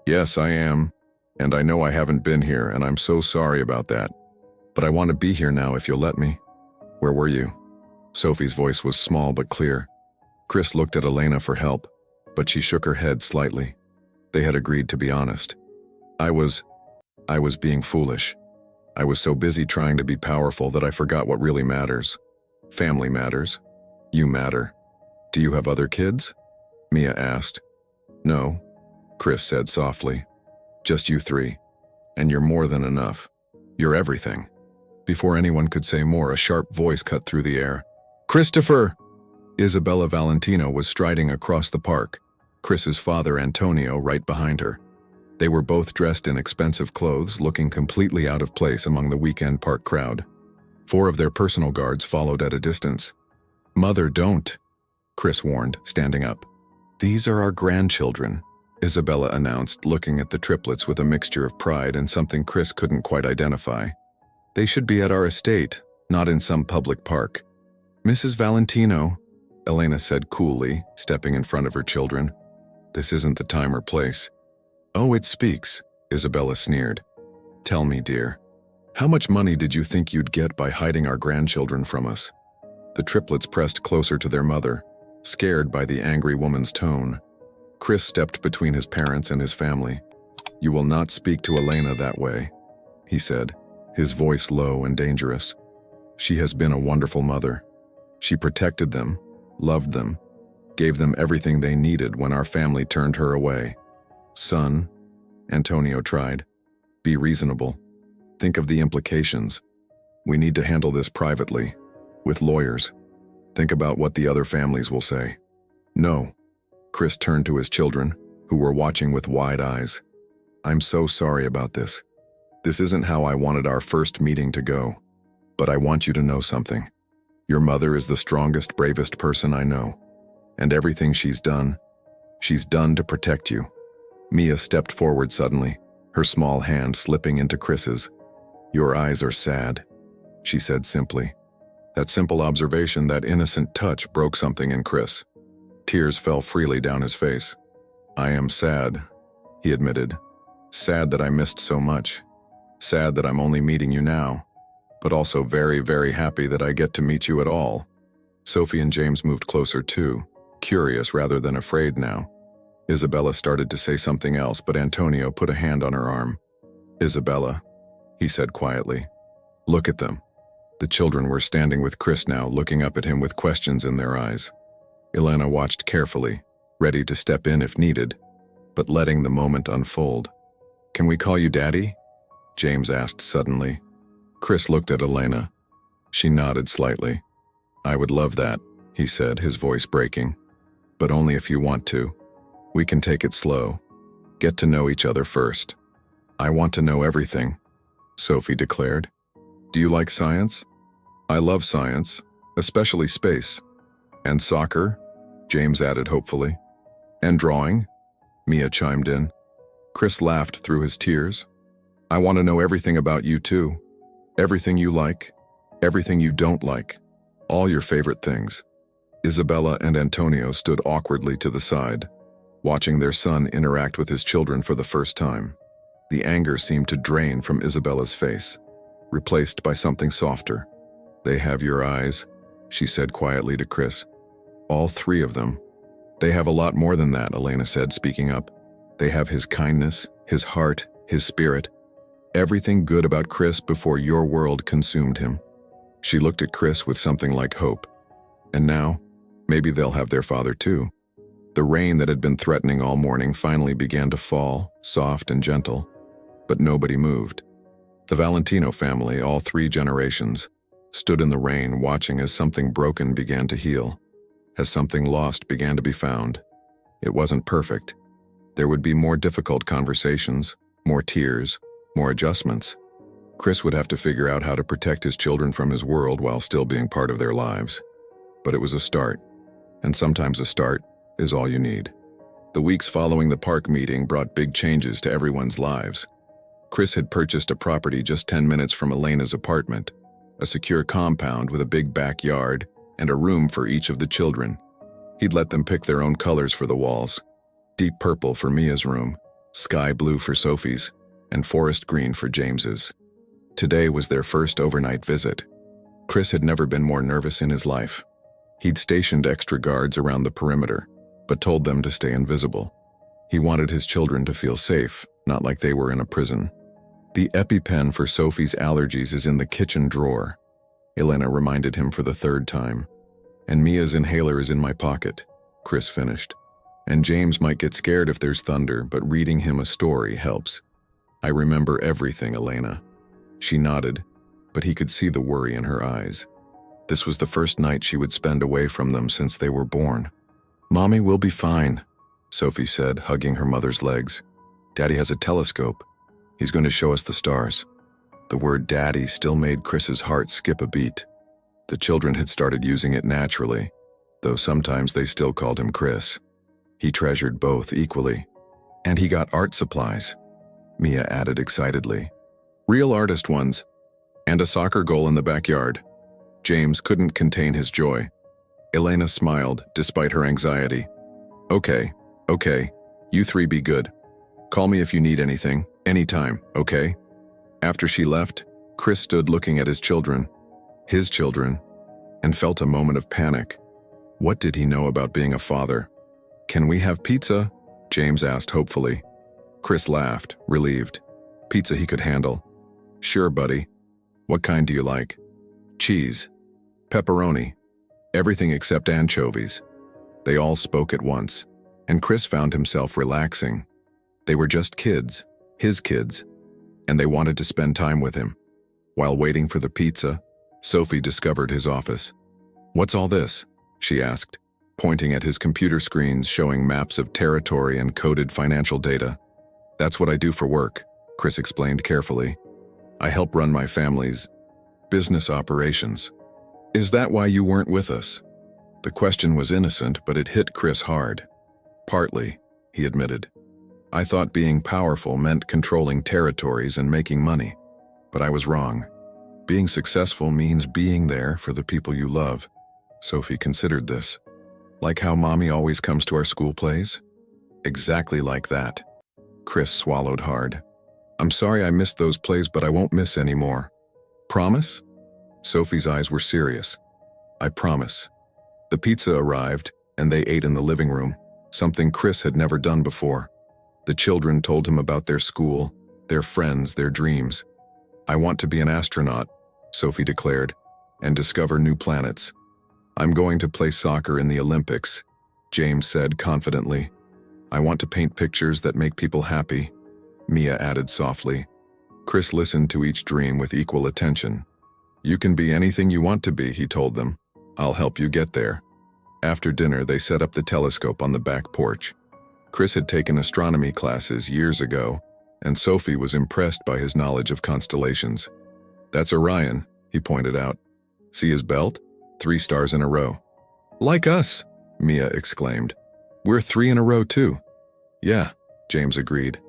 Yes, I am. And I know I haven't been here, and I'm so sorry about that. But I want to be here now if you'll let me. Where were you? Sophie's voice was small but clear. Chris looked at Elena for help, but she shook her head slightly. They had agreed to be honest. I was being foolish. I was so busy trying to be powerful that I forgot what really matters. Family matters. You matter. Do you have other kids? Mia asked. No, Chris said softly. Just you 3. And you're more than enough. You're everything. Before anyone could say more, a sharp voice cut through the air. Christopher! Isabella Valentino was striding across the park, Chris's father Antonio right behind her. They were both dressed in expensive clothes, looking completely out of place among the weekend park crowd. 4 of their personal guards followed at a distance. Mother, don't, Chris warned, standing up. These are our grandchildren, Isabella announced, looking at the triplets with a mixture of pride and something Chris couldn't quite identify. They should be at our estate, not in some public park. Mrs. Valentino, Elena said coolly, stepping in front of her children. This isn't the time or place. Oh, it speaks, Isabella sneered. Tell me, dear. How much money did you think you'd get by hiding our grandchildren from us? The triplets pressed closer to their mother, scared by the angry woman's tone. Chris stepped between his parents and his family. "You will not speak to Elena that way," he said, his voice low and dangerous. "She has been a wonderful mother. She protected them, loved them, gave them everything they needed when our family turned her away." "Son," Antonio tried, "be reasonable. Think of the implications. We need to handle this privately, with lawyers. Think about what the other families will say." "No." Chris turned to his children, who were watching with wide eyes. "I'm so sorry about this. This isn't how I wanted our first meeting to go. But I want you to know something. Your mother is the strongest, bravest person I know. And everything she's done to protect you." Mia stepped forward suddenly, her small hand slipping into Chris's. "Your eyes are sad," she said simply. That simple observation, that innocent touch, broke something in Chris. Tears fell freely down his face. "I am sad," he admitted. "Sad that I missed so much. Sad that I'm only meeting you now. But also very, very happy that I get to meet you at all." Sophie and James moved closer too, curious rather than afraid now. Isabella started to say something else, but Antonio put a hand on her arm. "Isabella," he said quietly. "Look at them." The children were standing with Chris now, looking up at him with questions in their eyes. Elena watched carefully, ready to step in if needed, but letting the moment unfold. "Can we call you Daddy?" James asked suddenly. Chris looked at Elena. She nodded slightly. "I would love that," he said, his voice breaking. "But only if you want to. We can take it slow. Get to know each other first." "I want to know everything," Sophie declared. "Do you like science?" "I love science, especially space." "And soccer?" James added hopefully. "And drawing?" Mia chimed in. Chris laughed through his tears. "I want to know everything about you too. Everything you like, everything you don't like, all your favorite things." Isabella and Antonio stood awkwardly to the side, watching their son interact with his children for the first time. The anger seemed to drain from Isabella's face, replaced by something softer. "They have your eyes," she said quietly to Chris. "All three of them." "They have a lot more than that," Elena said, speaking up. "They have his kindness, his heart, his spirit. Everything good about Chris before your world consumed him." She looked at Chris with something like hope. "And now, maybe they'll have their father too." The rain that had been threatening all morning finally began to fall, soft and gentle. But nobody moved. The Valentino family, all three generations, stood in the rain watching as something broken began to heal, as something lost began to be found. It wasn't perfect. There would be more difficult conversations, more tears, more adjustments. Chris would have to figure out how to protect his children from his world while still being part of their lives. But it was a start, and sometimes a start is all you need. The weeks following the park meeting brought big changes to everyone's lives. Chris had purchased a property just 10 minutes from Elena's apartment, a secure compound with a big backyard and a room for each of the children. He'd let them pick their own colors for the walls: deep purple for Mia's room, sky blue for Sophie's, and forest green for James's. Today was their first overnight visit. Chris had never been more nervous in his life. He'd stationed extra guards around the perimeter, but told them to stay invisible. He wanted his children to feel safe, not like they were in a prison. "The EpiPen for Sophie's allergies is in the kitchen drawer," Elena reminded him for the third time. "And Mia's inhaler is in my pocket," Chris finished. "And James might get scared if there's thunder, but reading him a story helps." "I remember everything, Elena." She nodded, but he could see the worry in her eyes. This was the first night she would spend away from them since they were born. "Mommy will be fine," Sophie said, hugging her mother's legs. "Daddy has a telescope. He's going to show us the stars." The word Daddy still made Chris's heart skip a beat. The children had started using it naturally, though sometimes they still called him Chris. He treasured both equally. "And he got art supplies," Mia added excitedly. "Real artist ones. And a soccer goal in the backyard." James couldn't contain his joy. Elena smiled, despite her anxiety. Okay, you three be good. Call me if you need anything, anytime, okay?" After she left, Chris stood looking at his children, and felt a moment of panic. What did he know about being a father? "Can we have pizza?" James asked hopefully. Chris laughed, relieved. Pizza he could handle. "Sure, buddy. What kind do you like?" "Cheese. Pepperoni. Everything except anchovies." They all spoke at once, and Chris found himself relaxing. They were just kids, his kids, and they wanted to spend time with him. While waiting for the pizza, Sophie discovered his office. "What's all this?" she asked, pointing at his computer screens showing maps of territory and coded financial data. "That's what I do for work," Chris explained carefully. "I help run my family's business operations." "Is that why you weren't with us?" The question was innocent, but it hit Chris hard. "Partly," he admitted. "I thought being powerful meant controlling territories and making money. But I was wrong. Being successful means being there for the people you love." Sophie considered this. "Like how Mommy always comes to our school plays?" "Exactly like that." Chris swallowed hard. "I'm sorry I missed those plays, but I won't miss any more." "Promise?" Sophie's eyes were serious. "I promise." The pizza arrived, and they ate in the living room, something Chris had never done before. The children told him about their school, their friends, their dreams. "I want to be an astronaut," Sophie declared, "and discover new planets." "I'm going to play soccer in the Olympics," James said confidently. "I want to paint pictures that make people happy," Mia added softly. Chris listened to each dream with equal attention. "You can be anything you want to be," he told them. "I'll help you get there." After dinner, they set up the telescope on the back porch. Chris had taken astronomy classes years ago, and Sophie was impressed by his knowledge of constellations. "That's Orion," he pointed out. "See his belt? 3 stars in a row." "Like us," Mia exclaimed. "We're 3 in a row too." "Yeah," James agreed.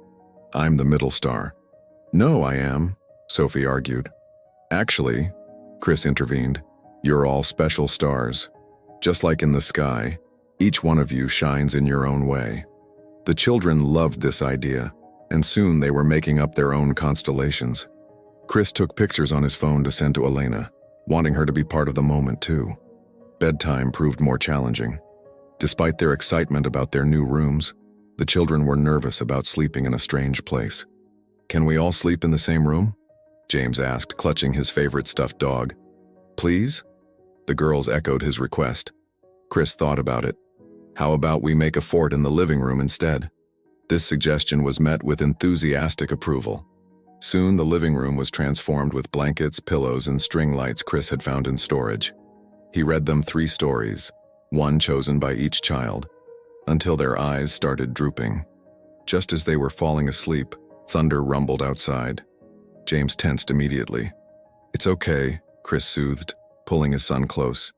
"I'm the middle star." "No, I am," Sophie argued. "Actually," Chris intervened, "you're all special stars. Just like in the sky, each one of you shines in your own way." The children loved this idea, and soon they were making up their own constellations. Chris took pictures on his phone to send to Elena, wanting her to be part of the moment too. Bedtime proved more challenging. Despite their excitement about their new rooms, the children were nervous about sleeping in a strange place. "Can we all sleep in the same room?" James asked, clutching his favorite stuffed dog. "Please?" The girls echoed his request. Chris thought about it. "How about we make a fort in the living room instead?" This suggestion was met with enthusiastic approval. Soon the living room was transformed with blankets, pillows, and string lights Chris had found in storage. He read them 3 stories, one chosen by each child, until their eyes started drooping. Just as they were falling asleep, thunder rumbled outside. James tensed immediately. "It's okay," Chris soothed, pulling his son close.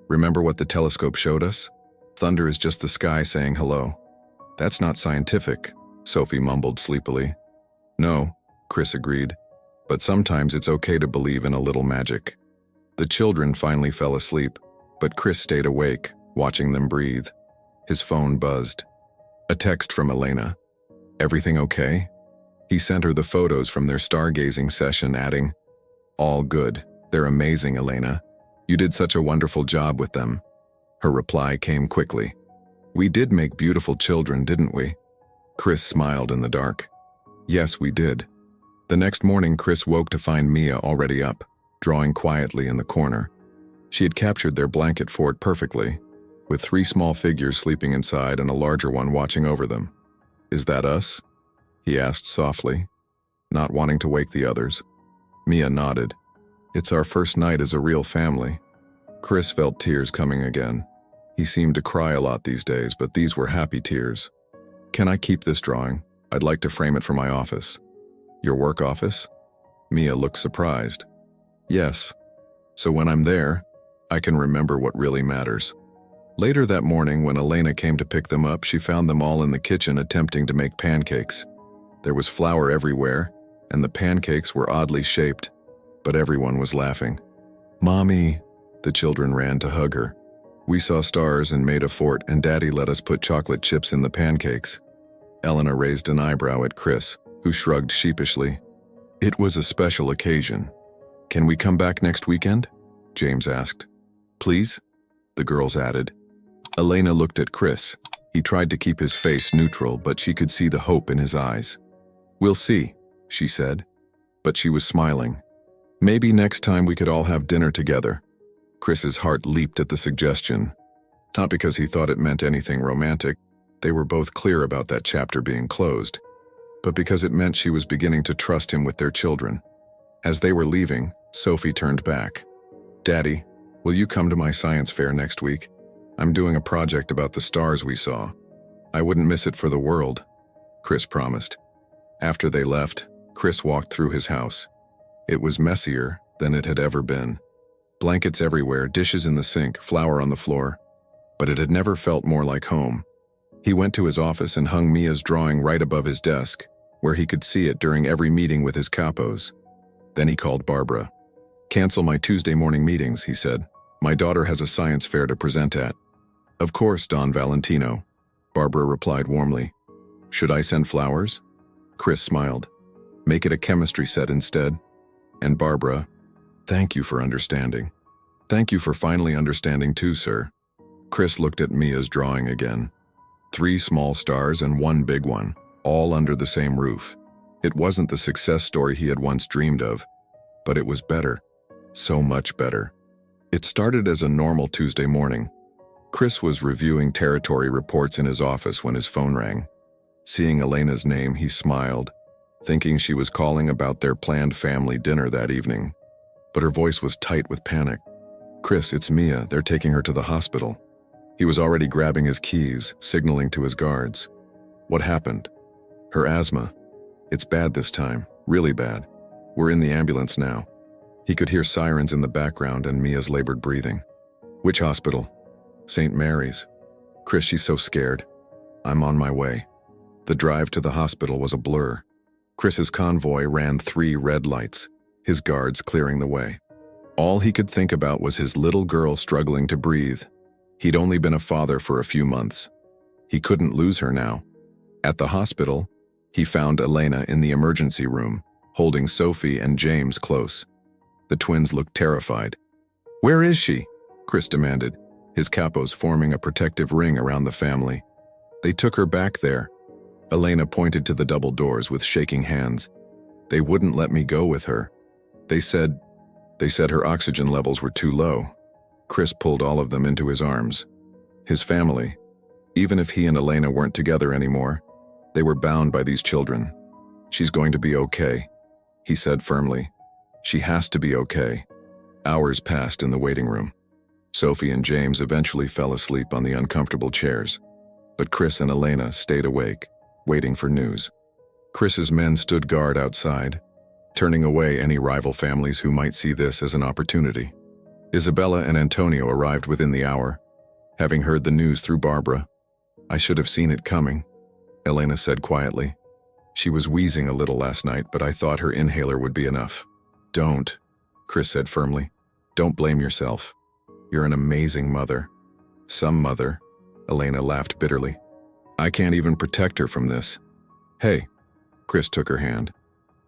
"Remember what the telescope showed us? Thunder is just the sky saying hello." "That's not scientific," Sophie mumbled sleepily. "No," Chris agreed, "but sometimes it's okay to believe in a little magic." The children finally fell asleep, but Chris stayed awake, watching them breathe. His phone buzzed. A text from Elena. "Everything okay?" He sent her the photos from their stargazing session, adding, "All good. They're amazing, Elena. You did such a wonderful job with them." Her reply came quickly. "We did make beautiful children, didn't we?" Chris smiled in the dark. "Yes, we did." The next morning, Chris woke to find Mia already up, drawing quietly in the corner. She had captured their blanket fort perfectly, with 3 small figures sleeping inside and a larger one watching over them. "Is that us?" he asked softly, not wanting to wake the others. Mia nodded. "It's our first night as a real family." Chris felt tears coming again. He seemed to cry a lot these days, but these were happy tears. "Can I keep this drawing? I'd like to frame it for my office." "Your work office?" Mia looked surprised. "Yes. So when I'm there, I can remember what really matters." Later that morning, when Elena came to pick them up, she found them all in the kitchen attempting to make pancakes. There was flour everywhere, and the pancakes were oddly shaped, but everyone was laughing. "Mommy!" The children ran to hug her. "We saw stars and made a fort, and Daddy let us put chocolate chips in the pancakes." Elena raised an eyebrow at Chris, who shrugged sheepishly. "It was a special occasion," Can we come back next weekend? James asked. Please? The girls added. Elena looked at Chris. He tried to keep his face neutral, but she could see the hope in his eyes. We'll see, she said. But she was smiling. Maybe next time we could all have dinner together. Chris's heart leaped at the suggestion. Not because he thought it meant anything romantic, they were both clear about that chapter being closed, but because it meant she was beginning to trust him with their children. As they were leaving, Sophie turned back. Daddy, will you come to my science fair next week? I'm doing a project about the stars we saw. I wouldn't miss it for the world, Chris promised. After they left, Chris walked through his house. It was messier than it had ever been. Blankets everywhere, dishes in the sink, flour on the floor. But it had never felt more like home. He went to his office and hung Mia's drawing right above his desk, where he could see it during every meeting with his capos. Then he called Barbara. Cancel my Tuesday morning meetings, he said. My daughter has a science fair to present at. Of course, Don Valentino, Barbara replied warmly. Should I send flowers? Chris smiled. Make it a chemistry set instead. And Barbara, thank you for understanding. Thank you for finally understanding too, sir. Chris looked at Mia's drawing again. 3 small stars and 1 big one, all under the same roof. It wasn't the success story he had once dreamed of, but it was better. So much better. It started as a normal Tuesday morning. Chris was reviewing territory reports in his office when his phone rang. Seeing Elena's name, he smiled, thinking she was calling about their planned family dinner that evening. But her voice was tight with panic. Chris, it's Mia. They're taking her to the hospital. He was already grabbing his keys, signaling to his guards. What happened? Her asthma. It's bad this time, really bad. We're in the ambulance now. He could hear sirens in the background and Mia's labored breathing. Which hospital? St. Mary's. Chris, she's so scared. I'm on my way. The drive to the hospital was a blur. Chris's convoy ran 3 red lights, his guards clearing the way. All he could think about was his little girl struggling to breathe. He'd only been a father for a few months. He couldn't lose her now. At the hospital, he found Elena in the emergency room, holding Sophie and James close. The twins looked terrified. Where is she? Chris demanded, his capos forming a protective ring around the family. They took her back there. Elena pointed to the double doors with shaking hands. They wouldn't let me go with her. They said her oxygen levels were too low. Chris pulled all of them into his arms. His family. Even if he and Elena weren't together anymore, they were bound by these children. She's going to be okay, he said firmly. She has to be okay. Hours passed in the waiting room. Sophie and James eventually fell asleep on the uncomfortable chairs, but Chris and Elena stayed awake, waiting for news. Chris's men stood guard outside, turning away any rival families who might see this as an opportunity. Isabella and Antonio arrived within the hour, having heard the news through Barbara. I should have seen it coming, Elena said quietly. She was wheezing a little last night, but I thought her inhaler would be enough. Don't, Chris said firmly. Don't blame yourself. You're an amazing mother. Some mother, Elena laughed bitterly. I can't even protect her from this. Hey, Chris took her hand.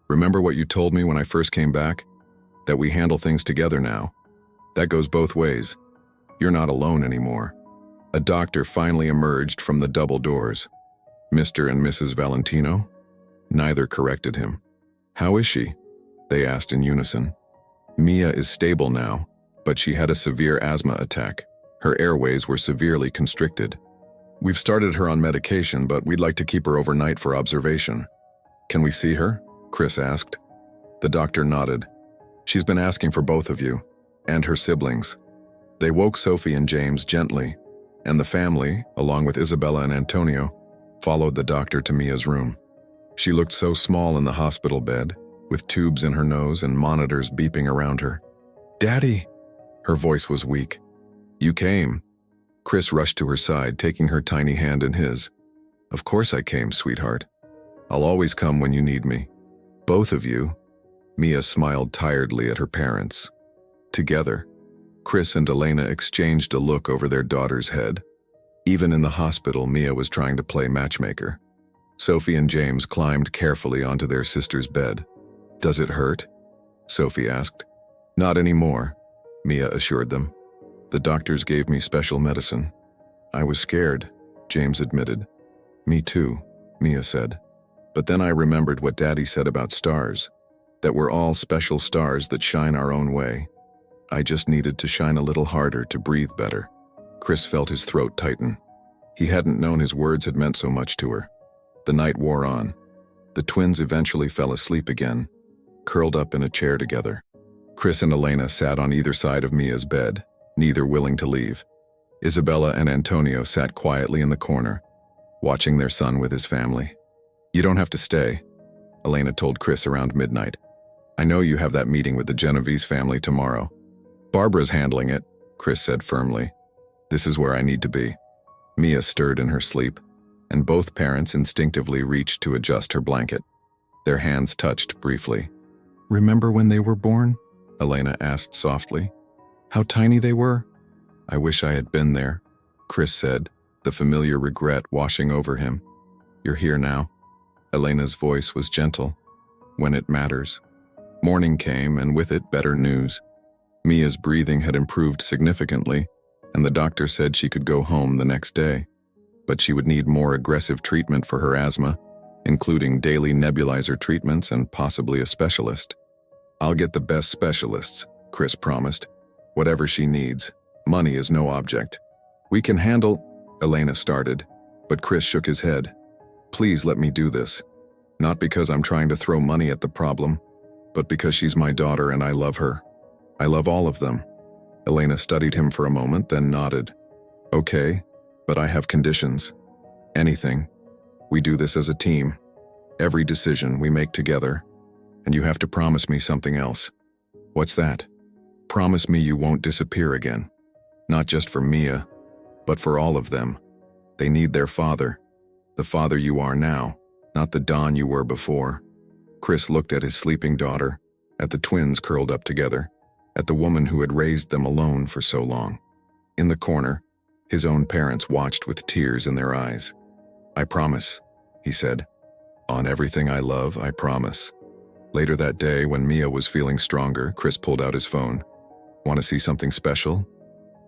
Remember what you told me when I first came back? That we handle things together now. That goes both ways. You're not alone anymore. A doctor finally emerged from the double doors. Mr. and Mrs. Valentino? Neither corrected him. How is she? They asked in unison. Mia is stable now, but she had a severe asthma attack. Her airways were severely constricted. We've started her on medication, but we'd like to keep her overnight for observation. Can we see her? Chris asked. The doctor nodded. She's been asking for both of you, and her siblings. They woke Sophie and James gently, and the family, along with Isabella and Antonio, followed the doctor to Mia's room. She looked so small in the hospital bed, with tubes in her nose and monitors beeping around her. Daddy! Her voice was weak. You came. Chris rushed to her side, taking her tiny hand in his. Of course I came, sweetheart. I'll always come when you need me. Both of you. Mia smiled tiredly at her parents. Together, Chris and Elena exchanged a look over their daughter's head. Even in the hospital, Mia was trying to play matchmaker. Sophie and James climbed carefully onto their sister's bed. Does it hurt? Sophie asked. Not anymore, Mia assured them. The doctors gave me special medicine. I was scared, James admitted. Me too, Mia said. But then I remembered what Daddy said about stars, that we're all special stars that shine our own way. I just needed to shine a little harder to breathe better. Chris felt his throat tighten. He hadn't known his words had meant so much to her. The night wore on. The twins eventually fell asleep again, curled up in a chair together. Chris and Elena sat on either side of Mia's bed, neither willing to leave. Isabella and Antonio sat quietly in the corner, watching their son with his family. You don't have to stay, Elena told Chris around midnight. I know you have that meeting with the Genovese family tomorrow. Barbara's handling it, Chris said firmly. This is where I need to be. Mia stirred in her sleep, and both parents instinctively reached to adjust her blanket. Their hands touched briefly. Remember when they were born? Elena asked softly. How tiny they were? I wish I had been there, Chris said, the familiar regret washing over him. You're here now. Elena's voice was gentle. When it matters. Morning came, and with it better news. Mia's breathing had improved significantly, and the doctor said she could go home the next day. But she would need more aggressive treatment for her asthma, including daily nebulizer treatments and possibly a specialist. I'll get the best specialists, Chris promised. Whatever she needs. Money is no object. We can handle, Elena started, but Chris shook his head. Please let me do this. Not because I'm trying to throw money at the problem, but because she's my daughter and I love her. I love all of them. Elena studied him for a moment, then nodded. Okay, but I have conditions. Anything. We do this as a team. Every decision we make together. And you have to promise me something else. What's that? Promise me you won't disappear again. Not just for Mia, but for all of them. They need their father. The father you are now, not the Don you were before. Chris looked at his sleeping daughter, at the twins curled up together, at the woman who had raised them alone for so long. In the corner, his own parents watched with tears in their eyes. I promise, he said. On everything I love, I promise. Later that day, when Mia was feeling stronger, Chris pulled out his phone. Want to see something special?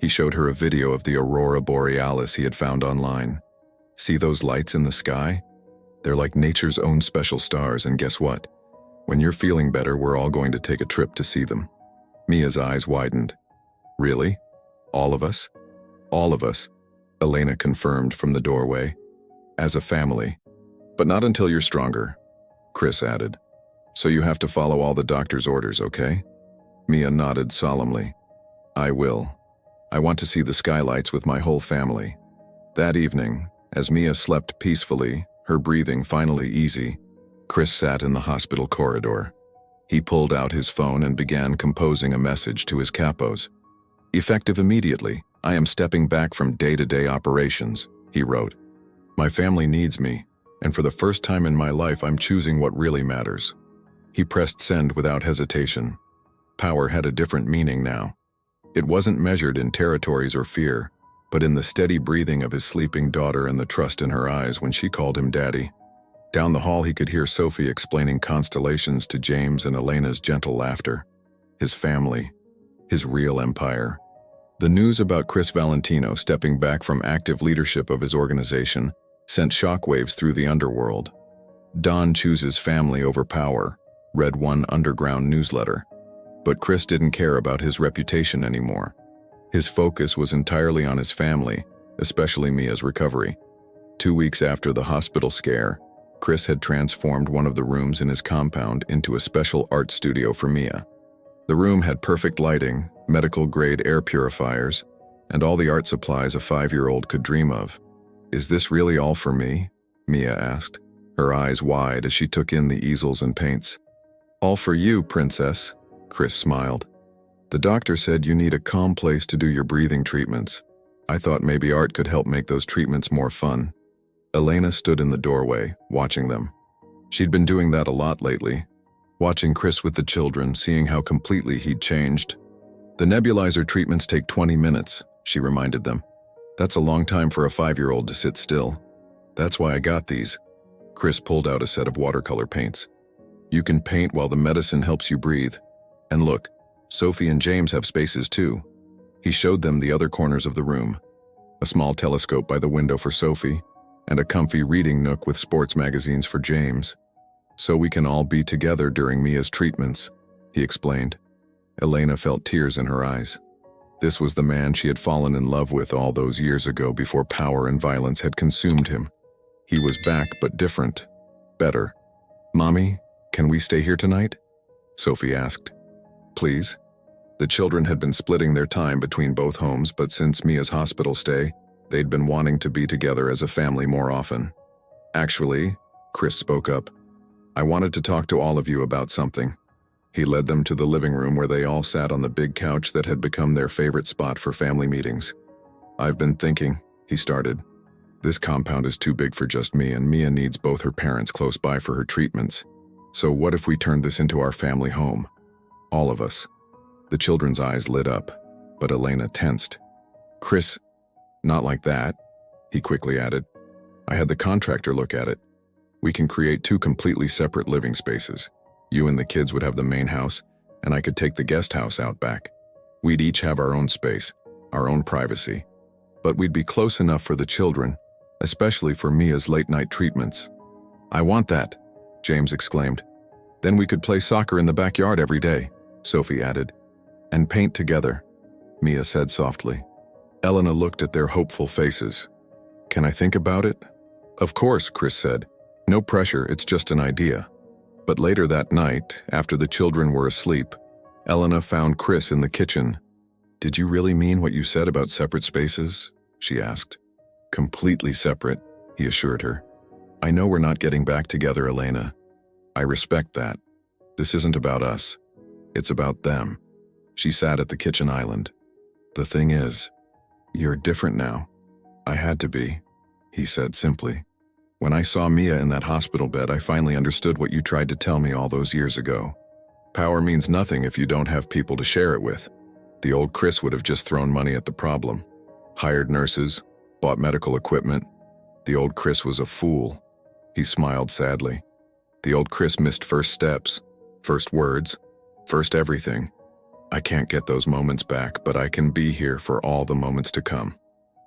He showed her a video of the aurora borealis he had found online. See those lights in the sky? They're like nature's own special stars, and guess what? When you're feeling better, we're all going to take a trip to see them. Mia's eyes widened. Really? All of us? All of us, Elena confirmed from the doorway. As a family. But not until you're stronger, Chris added. So you have to follow all the doctor's orders, okay? Mia nodded solemnly. I will. I want to see the skylights with my whole family. That evening, as Mia slept peacefully, her breathing finally easy, Chris sat in the hospital corridor. He pulled out his phone and began composing a message to his capos. Effective immediately, I am stepping back from day-to-day operations, he wrote. My family needs me, and for the first time in my life I'm choosing what really matters. He pressed send without hesitation. Power had a different meaning now. It wasn't measured in territories or fear, but in the steady breathing of his sleeping daughter and the trust in her eyes when she called him Daddy. Down the hall he could hear Sophie explaining constellations to James and Elena's gentle laughter. His family. His real empire. The news about Chris Valentino stepping back from active leadership of his organization sent shockwaves through the underworld. Don chooses family over power, read one underground newsletter. But Chris didn't care about his reputation anymore. His focus was entirely on his family, especially Mia's recovery. 2 weeks after the hospital scare, Chris had transformed one of the rooms in his compound into a special art studio for Mia. The room had perfect lighting, medical-grade air purifiers, and all the art supplies a 5-year-old could dream of. Is this really all for me? Mia asked, her eyes wide as she took in the easels and paints. All for you, princess, Chris smiled. The doctor said you need a calm place to do your breathing treatments. I thought maybe art could help make those treatments more fun. Elena stood in the doorway, watching them. She'd been doing that a lot lately, watching Chris with the children, seeing how completely he'd changed. The nebulizer treatments take 20 minutes, she reminded them. That's a long time for a 5-year-old to sit still. That's why I got these. Chris pulled out a set of watercolor paints. You can paint while the medicine helps you breathe. And look, Sophie and James have spaces too. He showed them the other corners of the room. A small telescope by the window for Sophie, and a comfy reading nook with sports magazines for James. So we can all be together during Mia's treatments, he explained. Elena felt tears in her eyes. This was the man she had fallen in love with all those years ago before power and violence had consumed him. He was back, but different. Better. "Mommy, can we stay here tonight?" Sophie asked. "Please?" The children had been splitting their time between both homes, but since Mia's hospital stay, they'd been wanting to be together as a family more often. "Actually," Chris spoke up, "I wanted to talk to all of you about something." He led them to the living room where they all sat on the big couch that had become their favorite spot for family meetings. "I've been thinking," he started. "This compound is too big for just me, and Mia needs both her parents close by for her treatments. So what if we turned this into our family home? All of us." The children's eyes lit up, but Elena tensed. "Chris, not like that," he quickly added. "I had the contractor look at it. We can create 2 completely separate living spaces. You and the kids would have the main house, and I could take the guest house out back. We'd each have our own space, our own privacy. But we'd be close enough for the children, especially for Mia's late-night treatments." "I want that," James exclaimed. "Then we could play soccer in the backyard every day," Sophie added. "And paint together," Mia said softly. Elena looked at their hopeful faces. "Can I think about it?" "Of course," Chris said. "No pressure, it's just an idea." But later that night, after the children were asleep, Elena found Chris in the kitchen. "Did you really mean what you said about separate spaces?" she asked. "Completely separate," he assured her. "I know we're not getting back together, Elena. I respect that. This isn't about us. It's about them." She sat at the kitchen island. "The thing is, you're different now." "I had to be," he said simply. "When I saw Mia in that hospital bed, I finally understood what you tried to tell me all those years ago. Power means nothing if you don't have people to share it with." The old Chris would have just thrown money at the problem. Hired nurses, bought medical equipment. The old Chris was a fool. He smiled sadly. The old Chris missed first steps, first words, first everything. I can't get those moments back, but I can be here for all the moments to come.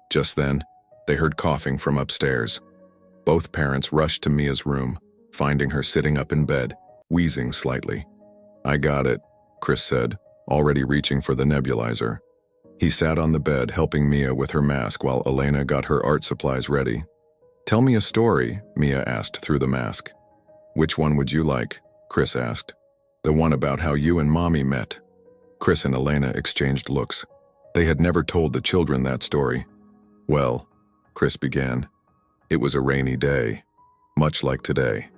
Just then, they heard coughing from upstairs. Both parents rushed to Mia's room, finding her sitting up in bed, wheezing slightly. "I got it," Chris said, already reaching for the nebulizer. He sat on the bed helping Mia with her mask while Elena got her art supplies ready. "Tell me a story," Mia asked through the mask. "Which one would you like?" Chris asked. "The one about how you and Mommy met." Chris and Elena exchanged looks. They had never told the children that story. "Well," Chris began, "it was a rainy day, much like today."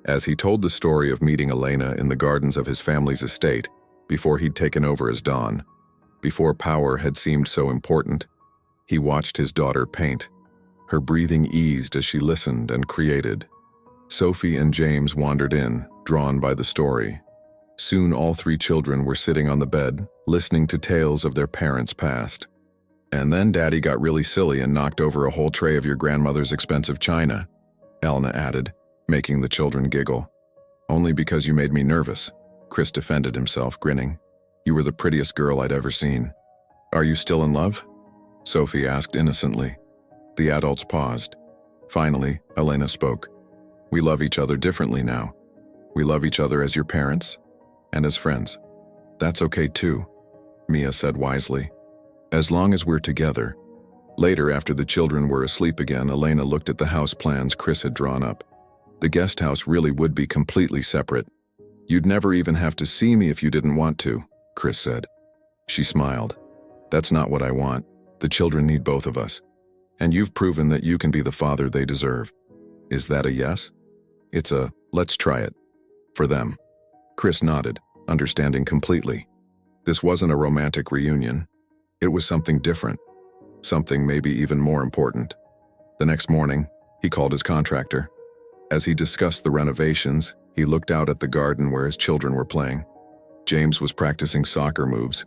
As he told the story of meeting Elena in the gardens of his family's estate, before he'd taken over as Don, before power had seemed so important, he watched his daughter paint. Her breathing eased as she listened and created. Sophie and James wandered in, drawn by the story. Soon all 3 children were sitting on the bed, listening to tales of their parents' past. "And then Daddy got really silly and knocked over a whole tray of your grandmother's expensive china," Elena added, making the children giggle. "Only because you made me nervous," Chris defended himself, grinning. "You were the prettiest girl I'd ever seen." "Are you still in love?" Sophie asked innocently. The adults paused. Finally, Elena spoke. "We love each other differently now. We love each other as your parents and as friends." "That's okay too," Mia said wisely. "As long as we're together." Later, after the children were asleep again, Elena looked at the house plans Chris had drawn up. The guest house really would be completely separate. "You'd never even have to see me if you didn't want to," Chris said. She smiled. "That's not what I want. The children need both of us. And you've proven that you can be the father they deserve." "Is that a yes?" "It's a, let's try it." "For them." Chris nodded, understanding completely. This wasn't a romantic reunion. It was something different. Something maybe even more important. The next morning, he called his contractor. As he discussed the renovations, he looked out at the garden where his children were playing. James was practicing soccer moves.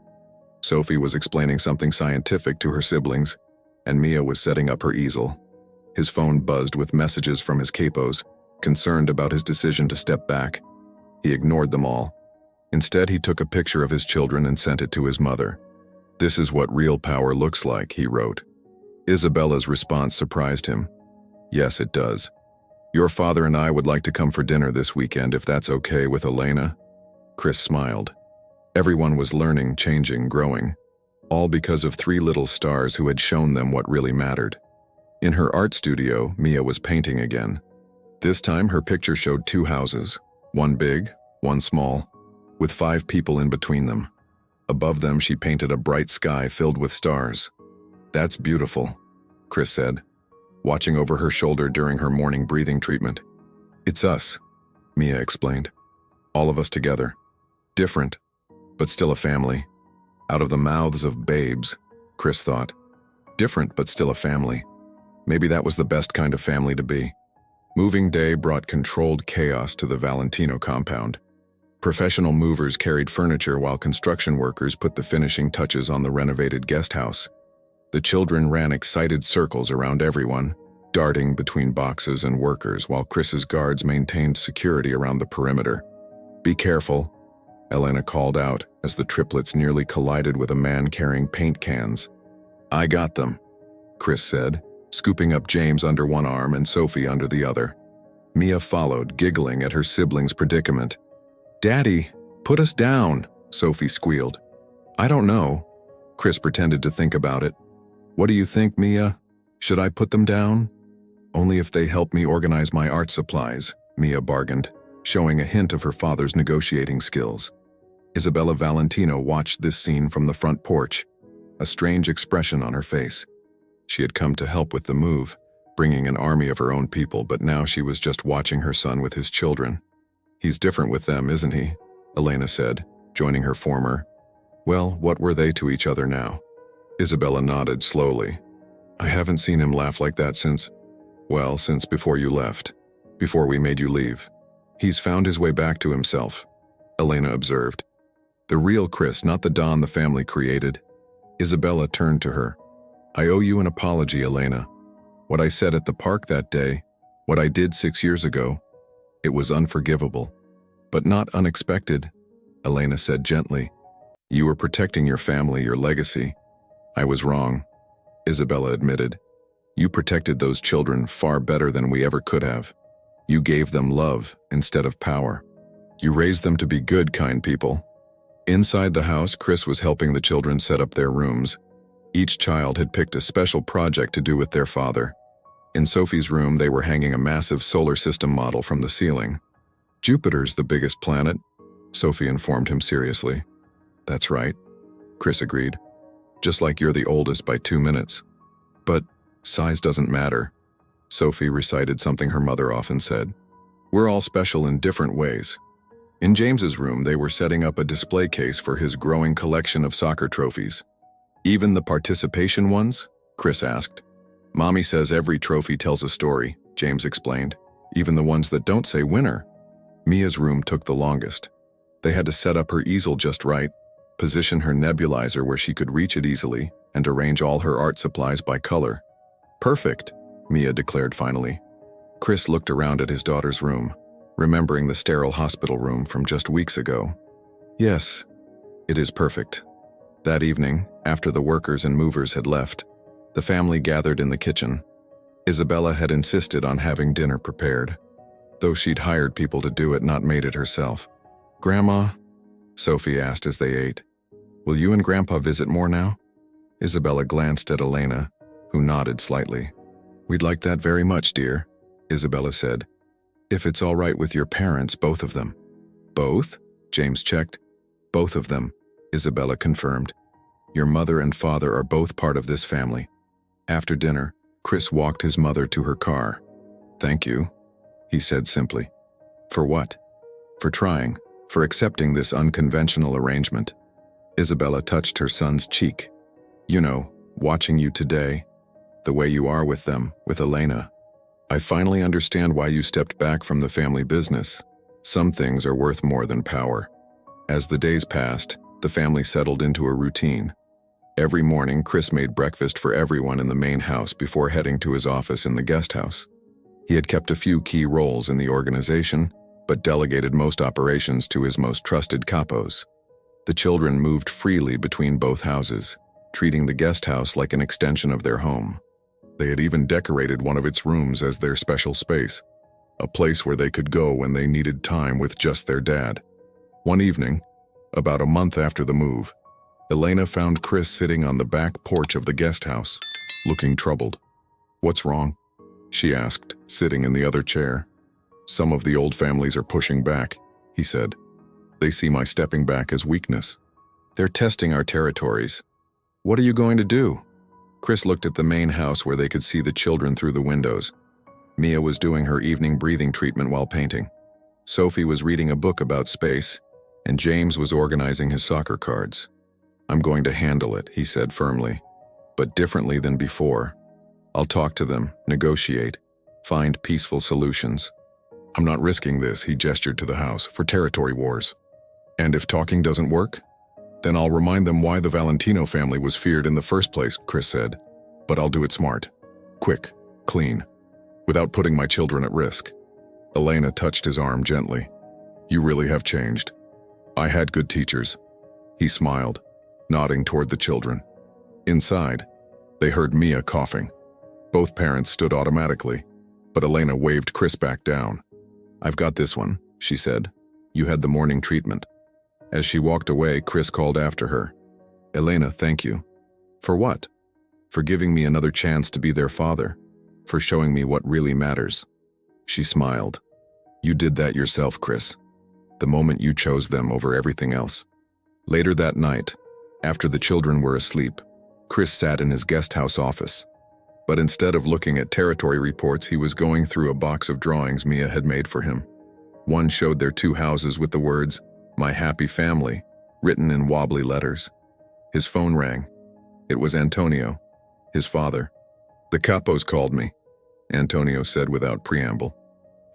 Sophie was explaining something scientific to her siblings, and Mia was setting up her easel. His phone buzzed with messages from his capos, concerned about his decision to step back. He ignored them all. Instead, he took a picture of his children and sent it to his mother. "This is what real power looks like," he wrote. Isabella's response surprised him. "Yes, it does. Your father and I would like to come for dinner this weekend if that's okay with Elena." Chris smiled. Everyone was learning, changing, growing, all because of three little stars who had shown them what really mattered. In her art studio, Mia was painting again. This time, her picture showed two houses, one big, one small, with 5 people in between them. Above them, she painted a bright sky filled with stars. "That's beautiful," Chris said, watching over her shoulder during her morning breathing treatment. "It's us," Mia explained. "All of us together. Different, but still a family." Out of the mouths of babes, Chris thought. Different, but still a family. Maybe that was the best kind of family to be. Moving day brought controlled chaos to the Valentino compound. Professional movers carried furniture while construction workers put the finishing touches on the renovated guest house. The children ran excited circles around everyone, darting between boxes and workers while Chris's guards maintained security around the perimeter. "Be careful," Elena called out as the triplets nearly collided with a man carrying paint cans. "I got them," Chris said, scooping up James under one arm and Sophie under the other. Mia followed, giggling at her siblings' predicament. "Daddy, put us down," Sophie squealed. "I don't know." Chris pretended to think about it. "What do you think, Mia? Should I put them down?" "Only if they help me organize my art supplies," Mia bargained, showing a hint of her father's negotiating skills. Isabella Valentino watched this scene from the front porch, a strange expression on her face. She had come to help with the move, bringing an army of her own people, but now she was just watching her son with his children. "He's different with them, isn't he?" Elena said, joining her former. "Well, what were they to each other now?" Isabella nodded slowly. "I haven't seen him laugh like that since before you left, before we made you leave. He's found his way back to himself," Elena observed. "The real Chris, not the Don the family created." Isabella turned to her. "I owe you an apology, Elena. What I said at the park that day, what I did 6 years ago, it was unforgivable, but not unexpected," Elena said gently. "You were protecting your family, your legacy. I was wrong," Isabella admitted. "You protected those children far better than we ever could have. You gave them love instead of power. You raised them to be good, kind people." Inside the house, Chris was helping the children set up their rooms. Each child had picked a special project to do with their father. In Sophie's room, they were hanging a massive solar system model from the ceiling. "Jupiter's the biggest planet," Sophie informed him seriously. "That's right," Chris agreed. "Just like you're the oldest by 2 minutes. But size doesn't matter," Sophie recited something her mother often said. "We're all special in different ways." In James's room, they were setting up a display case for his growing collection of soccer trophies. "Even the participation ones?" Chris asked. "Mommy says every trophy tells a story," James explained. "Even the ones that don't say winner." Mia's room took the longest. They had to set up her easel just right, position her nebulizer where she could reach it easily, and arrange all her art supplies by color. "Perfect," Mia declared finally. Chris looked around at his daughter's room, remembering the sterile hospital room from just weeks ago. "Yes, it is perfect." That evening, after the workers and movers had left, the family gathered in the kitchen. Isabella had insisted on having dinner prepared, though she'd hired people to do it, not made it herself. "Grandma?" Sophie asked as they ate. "Will you and Grandpa visit more now?" Isabella glanced at Elena, who nodded slightly. "We'd like that very much, dear," Isabella said. "If it's all right with your parents, both of them." "Both?" James checked. "Both of them," Isabella confirmed. "Your mother and father are both part of this family." After dinner, Chris walked his mother to her car. "Thank you," he said simply. "For what?" "For trying, for accepting this unconventional arrangement." Isabella touched her son's cheek. "You know, watching you today, the way you are with them, with Elena, I finally understand why you stepped back from the family business. Some things are worth more than power." As the days passed, the family settled into a routine. Every morning, Chris made breakfast for everyone in the main house before heading to his office in the guest house. He had kept a few key roles in the organization, but delegated most operations to his most trusted capos. The children moved freely between both houses, treating the guest house like an extension of their home. They had even decorated one of its rooms as their special space, a place where they could go when they needed time with just their dad. One evening, about a month after the move, Elena found Chris sitting on the back porch of the guest house, looking troubled. "What's wrong?" she asked, sitting in the other chair. "Some of the old families are pushing back," he said. "They see my stepping back as weakness. They're testing our territories. What are you going to do?" Chris looked at the main house where they could see the children through the windows. Mia was doing her evening breathing treatment while painting. Sophie was reading a book about space, and James was organizing his soccer cards. "I'm going to handle it," he said firmly, "but differently than before. I'll talk to them, negotiate, find peaceful solutions. I'm not risking this," he gestured to the house, "for territory wars. And if talking doesn't work, then I'll remind them why the Valentino family was feared in the first place," Chris said. "But I'll do it smart. Quick, clean, without putting my children at risk." Elena touched his arm gently. "You really have changed. I had good teachers." He smiled, nodding toward the children. Inside, they heard Mia coughing. Both parents stood automatically, but Elena waved Chris back down. "I've got this one," she said. "You had the morning treatment." As she walked away, Chris called after her. "Elena, thank you." "For what?" "For giving me another chance to be their father, for showing me what really matters." She smiled. "You did that yourself, Chris, the moment you chose them over everything else." Later that night, after the children were asleep, Chris sat in his guest house office. But instead of looking at territory reports, he was going through a box of drawings Mia had made for him. One showed their two houses with the words, "My happy family," written in wobbly letters. His phone rang. It was Antonio, his father. "The capos called me," Antonio said without preamble.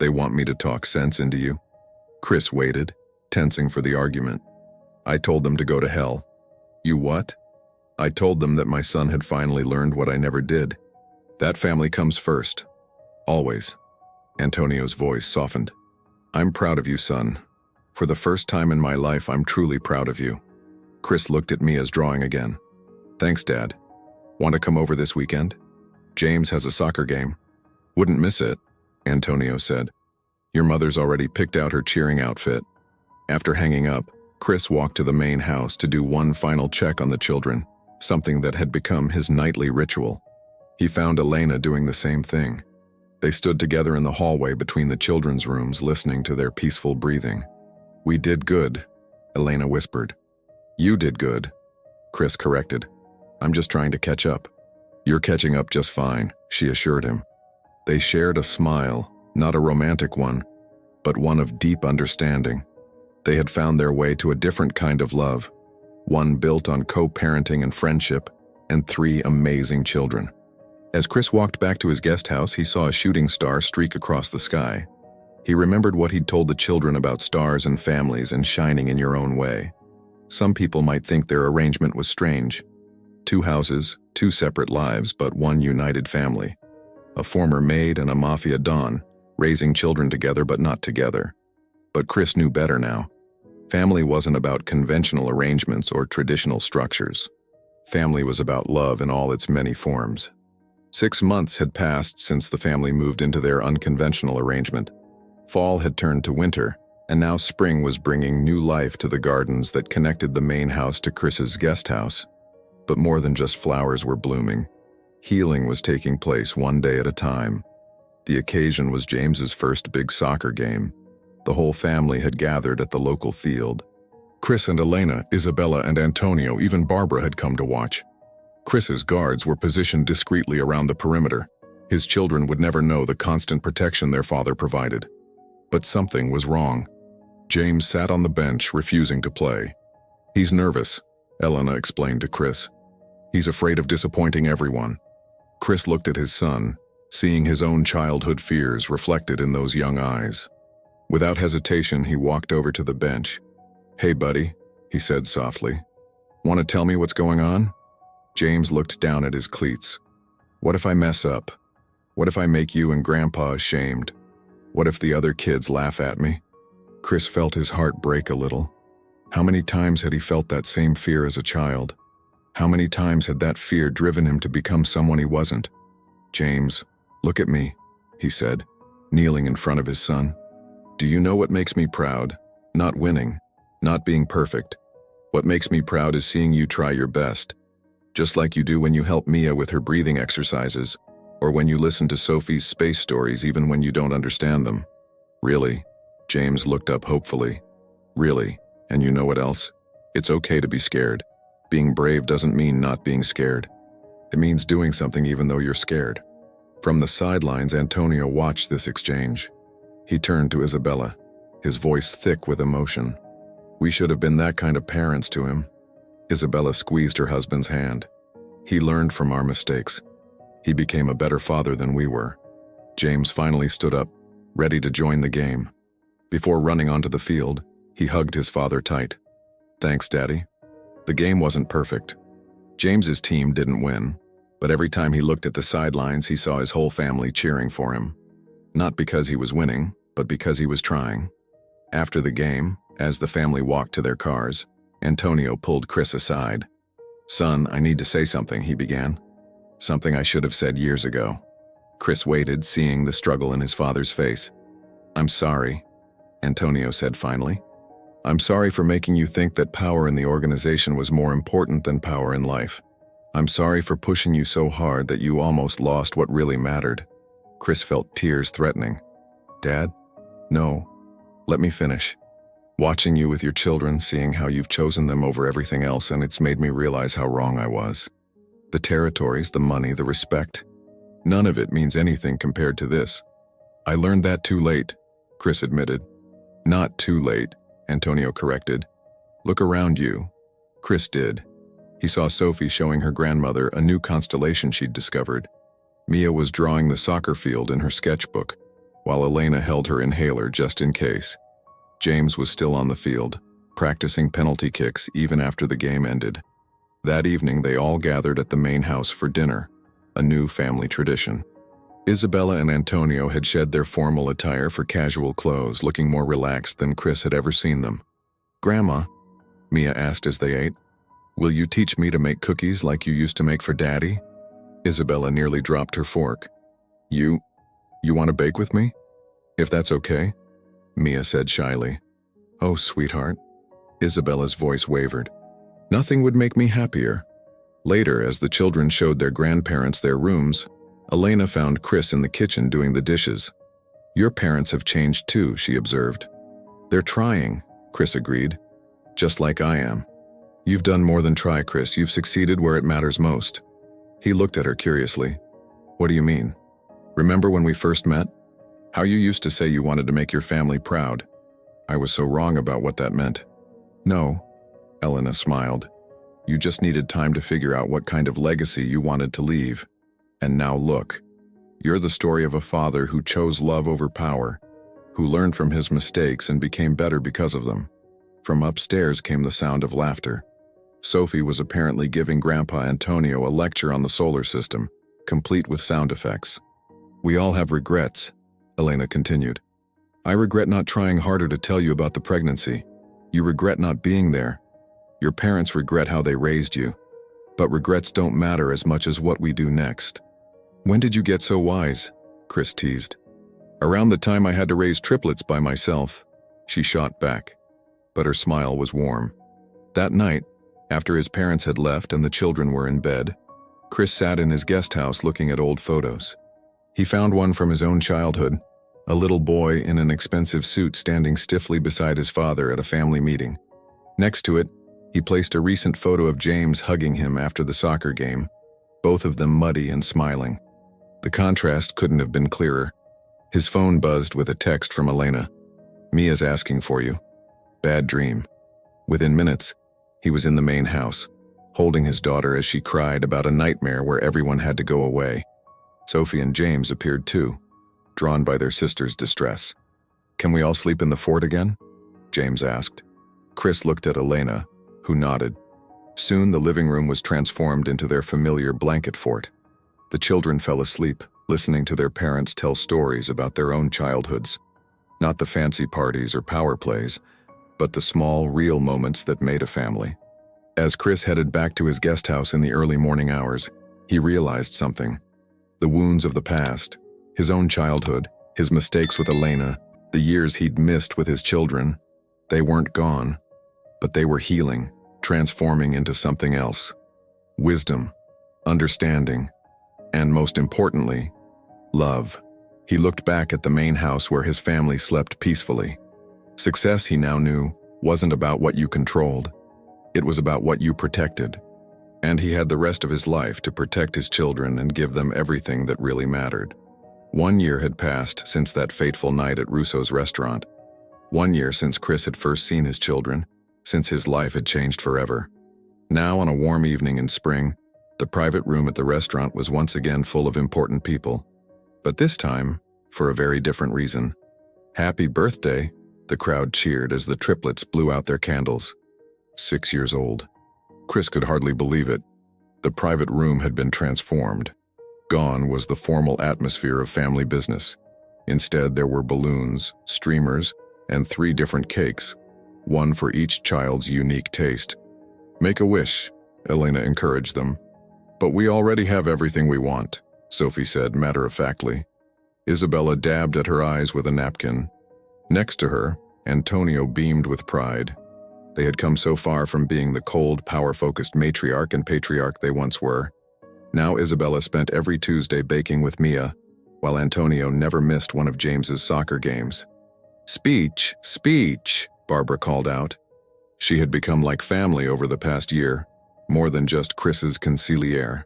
"They want me to talk sense into you." Chris waited, tensing for the argument. "I told them to go to hell." "You what?" "I told them that my son had finally learned what I never did. That family comes first. Always." Antonio's voice softened. "I'm proud of you, son. For the first time in my life, I'm truly proud of you." Chris looked at Mia's drawing again. "Thanks, Dad. Want to come over this weekend? James has a soccer game." "Wouldn't miss it," Antonio said. "Your mother's already picked out her cheering outfit." After hanging up, Chris walked to the main house to do one final check on the children, something that had become his nightly ritual. He found Elena doing the same thing. They stood together in the hallway between the children's rooms, listening to their peaceful breathing. "We did good," Elena whispered. "You did good," Chris corrected. "I'm just trying to catch up." "You're catching up just fine," she assured him. They shared a smile, not a romantic one, but one of deep understanding. They had found their way to a different kind of love, one built on co-parenting and friendship, and 3 amazing children. As Chris walked back to his guest house, he saw a shooting star streak across the sky. He remembered what he'd told the children about stars and families and shining in your own way. Some people might think their arrangement was strange. 2 houses, 2 separate lives, but one united family. A former maid and a Mafia don, raising children together but not together. But Chris knew better now. Family wasn't about conventional arrangements or traditional structures. Family was about love in all its many forms. 6 months had passed since the family moved into their unconventional arrangement. Fall had turned to winter, and now spring was bringing new life to the gardens that connected the main house to Chris's guest house. But more than just flowers were blooming. Healing was taking place one day at a time. The occasion was James's first big soccer game. The whole family had gathered at the local field. Chris and Elena, Isabella and Antonio, even Barbara had come to watch. Chris's guards were positioned discreetly around the perimeter. His children would never know the constant protection their father provided. But something was wrong. James sat on the bench, refusing to play. "He's nervous," Elena explained to Chris. "He's afraid of disappointing everyone." Chris looked at his son, seeing his own childhood fears reflected in those young eyes. Without hesitation, he walked over to the bench. "Hey, buddy," he said softly. "Want to tell me what's going on?" James looked down at his cleats. "What if I mess up? What if I make you and Grandpa ashamed? What if the other kids laugh at me?" Chris felt his heart break a little. How many times had he felt that same fear as a child? How many times had that fear driven him to become someone he wasn't? "James, look at me," he said, kneeling in front of his son. "Do you know what makes me proud? Not winning, not being perfect. What makes me proud is seeing you try your best. Just like you do when you help Mia with her breathing exercises, or when you listen to Sophie's space stories even when you don't understand them." "Really?" James looked up hopefully. "Really, and you know what else? It's okay to be scared. Being brave doesn't mean not being scared. It means doing something even though you're scared." From the sidelines, Antonio watched this exchange. He turned to Isabella, his voice thick with emotion. "We should have been that kind of parents to him." Isabella squeezed her husband's hand. "He learned from our mistakes. He became a better father than we were." James finally stood up, ready to join the game. Before running onto the field, he hugged his father tight. "Thanks, Daddy." The game wasn't perfect. James's team didn't win, but every time he looked at the sidelines, he saw his whole family cheering for him. Not because he was winning, but because he was trying. After the game, as the family walked to their cars, Antonio pulled Chris aside. "Son, I need to say something," he began. "Something I should have said years ago." Chris waited, seeing the struggle in his father's face. "I'm sorry," Antonio said finally. "I'm sorry for making you think that power in the organization was more important than power in life. I'm sorry for pushing you so hard that you almost lost what really mattered." Chris felt tears threatening. "Dad? No. Let me finish. Watching you with your children, seeing how you've chosen them over everything else, and it's made me realize how wrong I was. The territories, the money, the respect. None of it means anything compared to this. I learned that too late," Chris admitted. "Not too late," Antonio corrected. "Look around you." Chris did. He saw Sophie showing her grandmother a new constellation she'd discovered. Mia was drawing the soccer field in her sketchbook, while Elena held her inhaler just in case. James was still on the field, practicing penalty kicks even after the game ended. That evening, they all gathered at the main house for dinner, a new family tradition. Isabella and Antonio had shed their formal attire for casual clothes, looking more relaxed than Chris had ever seen them. "Grandma," Mia asked as they ate, "will you teach me to make cookies like you used to make for Daddy?" Isabella nearly dropped her fork. You want to bake with me? If that's okay," Mia said shyly. "Oh, sweetheart." Isabella's voice wavered. "Nothing would make me happier." Later, as the children showed their grandparents their rooms, Elena found Chris in the kitchen doing the dishes. "Your parents have changed too," she observed. "They're trying," Chris agreed. "Just like I am." "You've done more than try, Chris. You've succeeded where it matters most." He looked at her curiously. "What do you mean? Remember when we first met? How you used to say you wanted to make your family proud? I was so wrong about what that meant." "No," Elena smiled. "You just needed time to figure out what kind of legacy you wanted to leave. And now look. You're the story of a father who chose love over power, who learned from his mistakes and became better because of them." From upstairs came the sound of laughter. Sophie was apparently giving Grandpa Antonio a lecture on the solar system, complete with sound effects. "We all have regrets," Elena continued. "I regret not trying harder to tell you about the pregnancy. You regret not being there. Your parents regret how they raised you. But regrets don't matter as much as what we do next." "When did you get so wise?" Chris teased. "Around the time I had to raise triplets by myself," she shot back. But her smile was warm. That night, after his parents had left and the children were in bed, Chris sat in his guest house looking at old photos. He found one from his own childhood, a little boy in an expensive suit standing stiffly beside his father at a family meeting. Next to it, he placed a recent photo of James hugging him after the soccer game, both of them muddy and smiling. The contrast couldn't have been clearer. His phone buzzed with a text from Elena. "Mia's asking for you. Bad dream." Within minutes, he was in the main house, holding his daughter as she cried about a nightmare where everyone had to go away. Sophie and James appeared too, drawn by their sister's distress. "Can we all sleep in the fort again?" James asked. Chris looked at Elena, who nodded. Soon the living room was transformed into their familiar blanket fort. The children fell asleep, listening to their parents tell stories about their own childhoods. Not the fancy parties or power plays, but the small, real moments that made a family. As Chris headed back to his guest house in the early morning hours, he realized something. The wounds of the past, his own childhood, his mistakes with Elena, the years he'd missed with his children, they weren't gone, but they were healing, transforming into something else. Wisdom, understanding, and most importantly, love. He looked back at the main house where his family slept peacefully. Success, he now knew, wasn't about what you controlled. It was about what you protected. And he had the rest of his life to protect his children and give them everything that really mattered. 1 year had passed since that fateful night at Russo's restaurant. 1 year since Chris had first seen his children, since his life had changed forever. Now, on a warm evening in spring, the private room at the restaurant was once again full of important people. But this time, for a very different reason. Happy birthday, the crowd cheered as the triplets blew out their candles. 6 years old. Chris could hardly believe it. The private room had been transformed. Gone was the formal atmosphere of family business. Instead, there were balloons, streamers, and 3 different cakes, one for each child's unique taste. "Make a wish," Elena encouraged them. "But we already have everything we want," Sophie said matter-of-factly. Isabella dabbed at her eyes with a napkin. Next to her, Antonio beamed with pride. They had come so far from being the cold, power-focused matriarch and patriarch they once were. Now Isabella spent every Tuesday baking with Mia, while Antonio never missed one of James's soccer games. "Speech, speech," Barbara called out. She had become like family over the past year, more than just Chris's consigliere.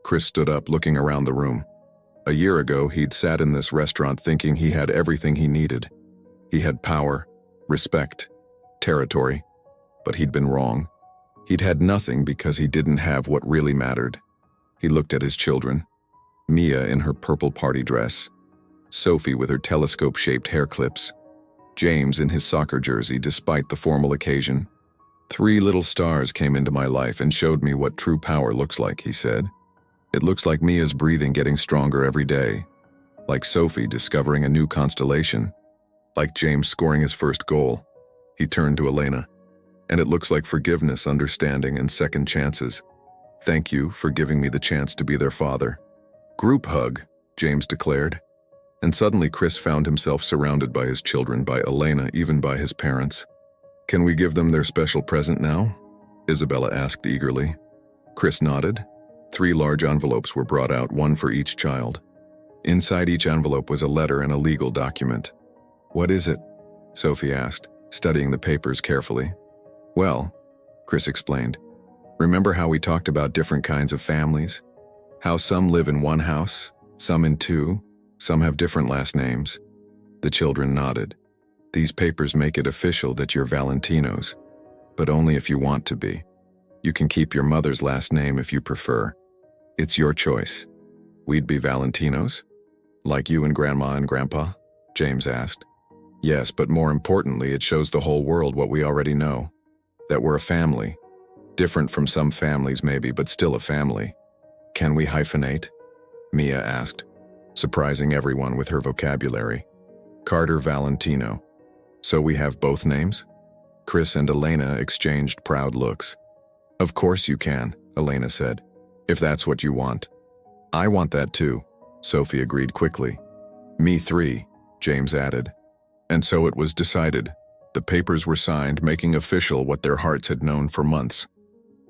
Chris stood up, looking around the room. A year ago, he'd sat in this restaurant thinking he had everything he needed. He had power, respect, territory. But he'd been wrong. He'd had nothing because he didn't have what really mattered. He looked at his children. Mia in her purple party dress. Sophie with her telescope-shaped hair clips. James in his soccer jersey despite the formal occasion. 3 little stars came into my life and showed me what true power looks like, he said. It looks like Mia's breathing getting stronger every day. Like Sophie discovering a new constellation. Like James scoring his first goal. He turned to Elena. And it looks like forgiveness, understanding, and second chances. Thank you for giving me the chance to be their father. Group hug, James declared. And suddenly Chris found himself surrounded by his children, by Elena, even by his parents. Can we give them their special present now? Isabella asked eagerly. Chris nodded. 3 large envelopes were brought out, one for each child. Inside each envelope was a letter and a legal document. What is it? Sophie asked, studying the papers carefully. Well, Chris explained, remember how we talked about different kinds of families? How some live in 1 house, some in 2, some have different last names? The children nodded. These papers make it official that you're Valentinos, but only if you want to be. You can keep your mother's last name if you prefer. It's your choice. We'd be Valentinos? Like you and Grandma and Grandpa? James asked. Yes, but more importantly, it shows the whole world what we already know. That we're a family. Different from some families maybe, but still a family. Can we hyphenate? Mia asked, surprising everyone with her vocabulary. Carter Valentino. So we have both names? Chris and Elena exchanged proud looks. Of course you can, Elena said, if that's what you want. I want that too, Sophie agreed quickly. Me 3, James added. And so it was decided. The papers were signed, making official what their hearts had known for months.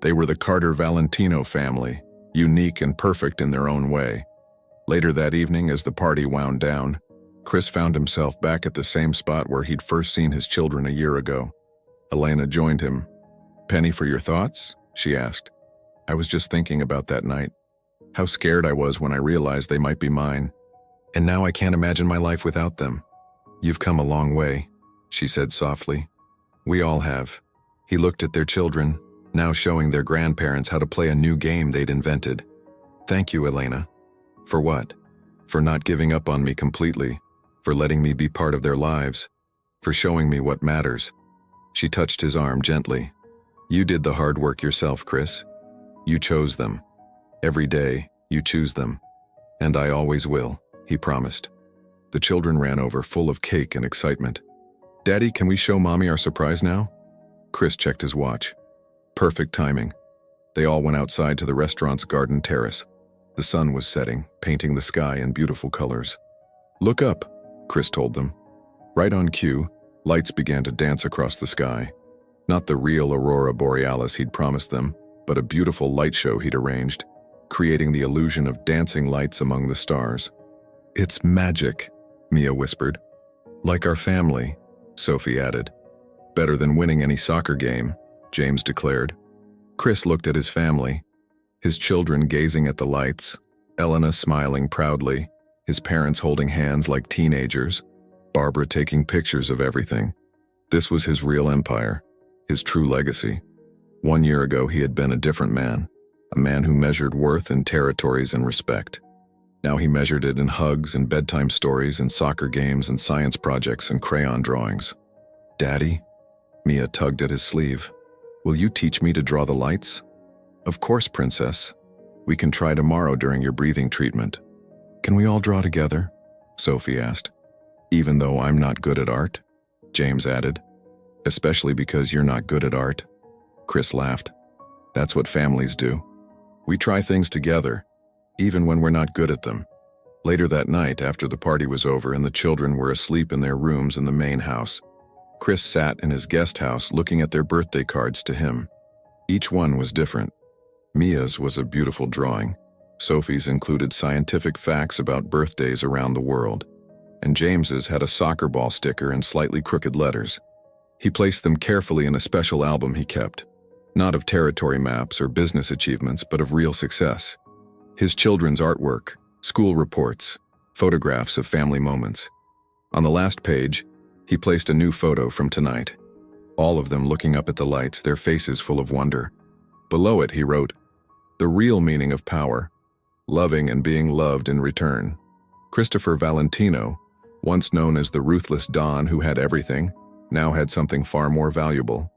They were the Carter Valentino family, unique and perfect in their own way. Later that evening, as the party wound down, Chris found himself back at the same spot where he'd first seen his children a year ago. Elena joined him. Penny for your thoughts? She asked. I was just thinking about that night. How scared I was when I realized they might be mine. And now I can't imagine my life without them. You've come a long way, she said softly. We all have. He looked at their children, now showing their grandparents how to play a new game they'd invented. Thank you, Elena. For what? For not giving up on me completely, for letting me be part of their lives, for showing me what matters. She touched his arm gently. You did the hard work yourself, Chris. You chose them. Every day, you choose them. And I always will, he promised. The children ran over, full of cake and excitement. "Daddy, can we show Mommy our surprise now?" Chris checked his watch. Perfect timing. They all went outside to the restaurant's garden terrace. The sun was setting, painting the sky in beautiful colors. "Look up," Chris told them. Right on cue, lights began to dance across the sky. Not the real aurora borealis he'd promised them, but a beautiful light show he'd arranged, creating the illusion of dancing lights among the stars. "It's magic," Mia whispered. "Like our family," Sophie added. "Better than winning any soccer game," James declared. Chris looked at his family, his children gazing at the lights, Elena smiling proudly, his parents holding hands like teenagers, Barbara taking pictures of everything. This was his real empire, his true legacy. 1 year ago, he had been a different man, a man who measured worth in territories and respect. Now he measured it in hugs and bedtime stories and soccer games and science projects and crayon drawings. "Daddy?" Mia tugged at his sleeve. "Will you teach me to draw the lights?" "Of course, Princess. We can try tomorrow during your breathing treatment." "Can we all draw together?" Sophie asked. "Even though I'm not good at art?" James added. "Especially because you're not good at art." Chris laughed. "That's what families do. We try things together, even when we're not good at them." Later that night, after the party was over and the children were asleep in their rooms in the main house, Chris sat in his guest house looking at their birthday cards to him. Each one was different. Mia's was a beautiful drawing. Sophie's included scientific facts about birthdays around the world. And James's had a soccer ball sticker and slightly crooked letters. He placed them carefully in a special album he kept, not of territory maps or business achievements, but of real success. His children's artwork, school reports, photographs of family moments. On the last page, he placed a new photo from tonight. All of them looking up at the lights, their faces full of wonder. Below it, he wrote, "The real meaning of power, loving and being loved in return." Christopher Valentino, once known as the ruthless Don who had everything, now had something far more valuable.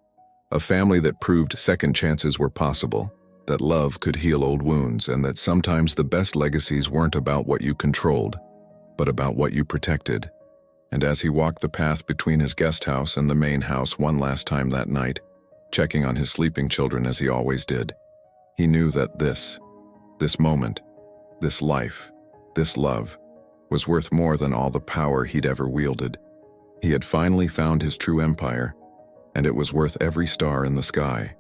A family that proved second chances were possible, that love could heal old wounds, and that sometimes the best legacies weren't about what you controlled, but about what you protected. And as he walked the path between his guest house and the main house one last time that night, checking on his sleeping children as he always did, he knew that this moment, this life, this love, was worth more than all the power he'd ever wielded. He had finally found his true empire, and it was worth every star in the sky.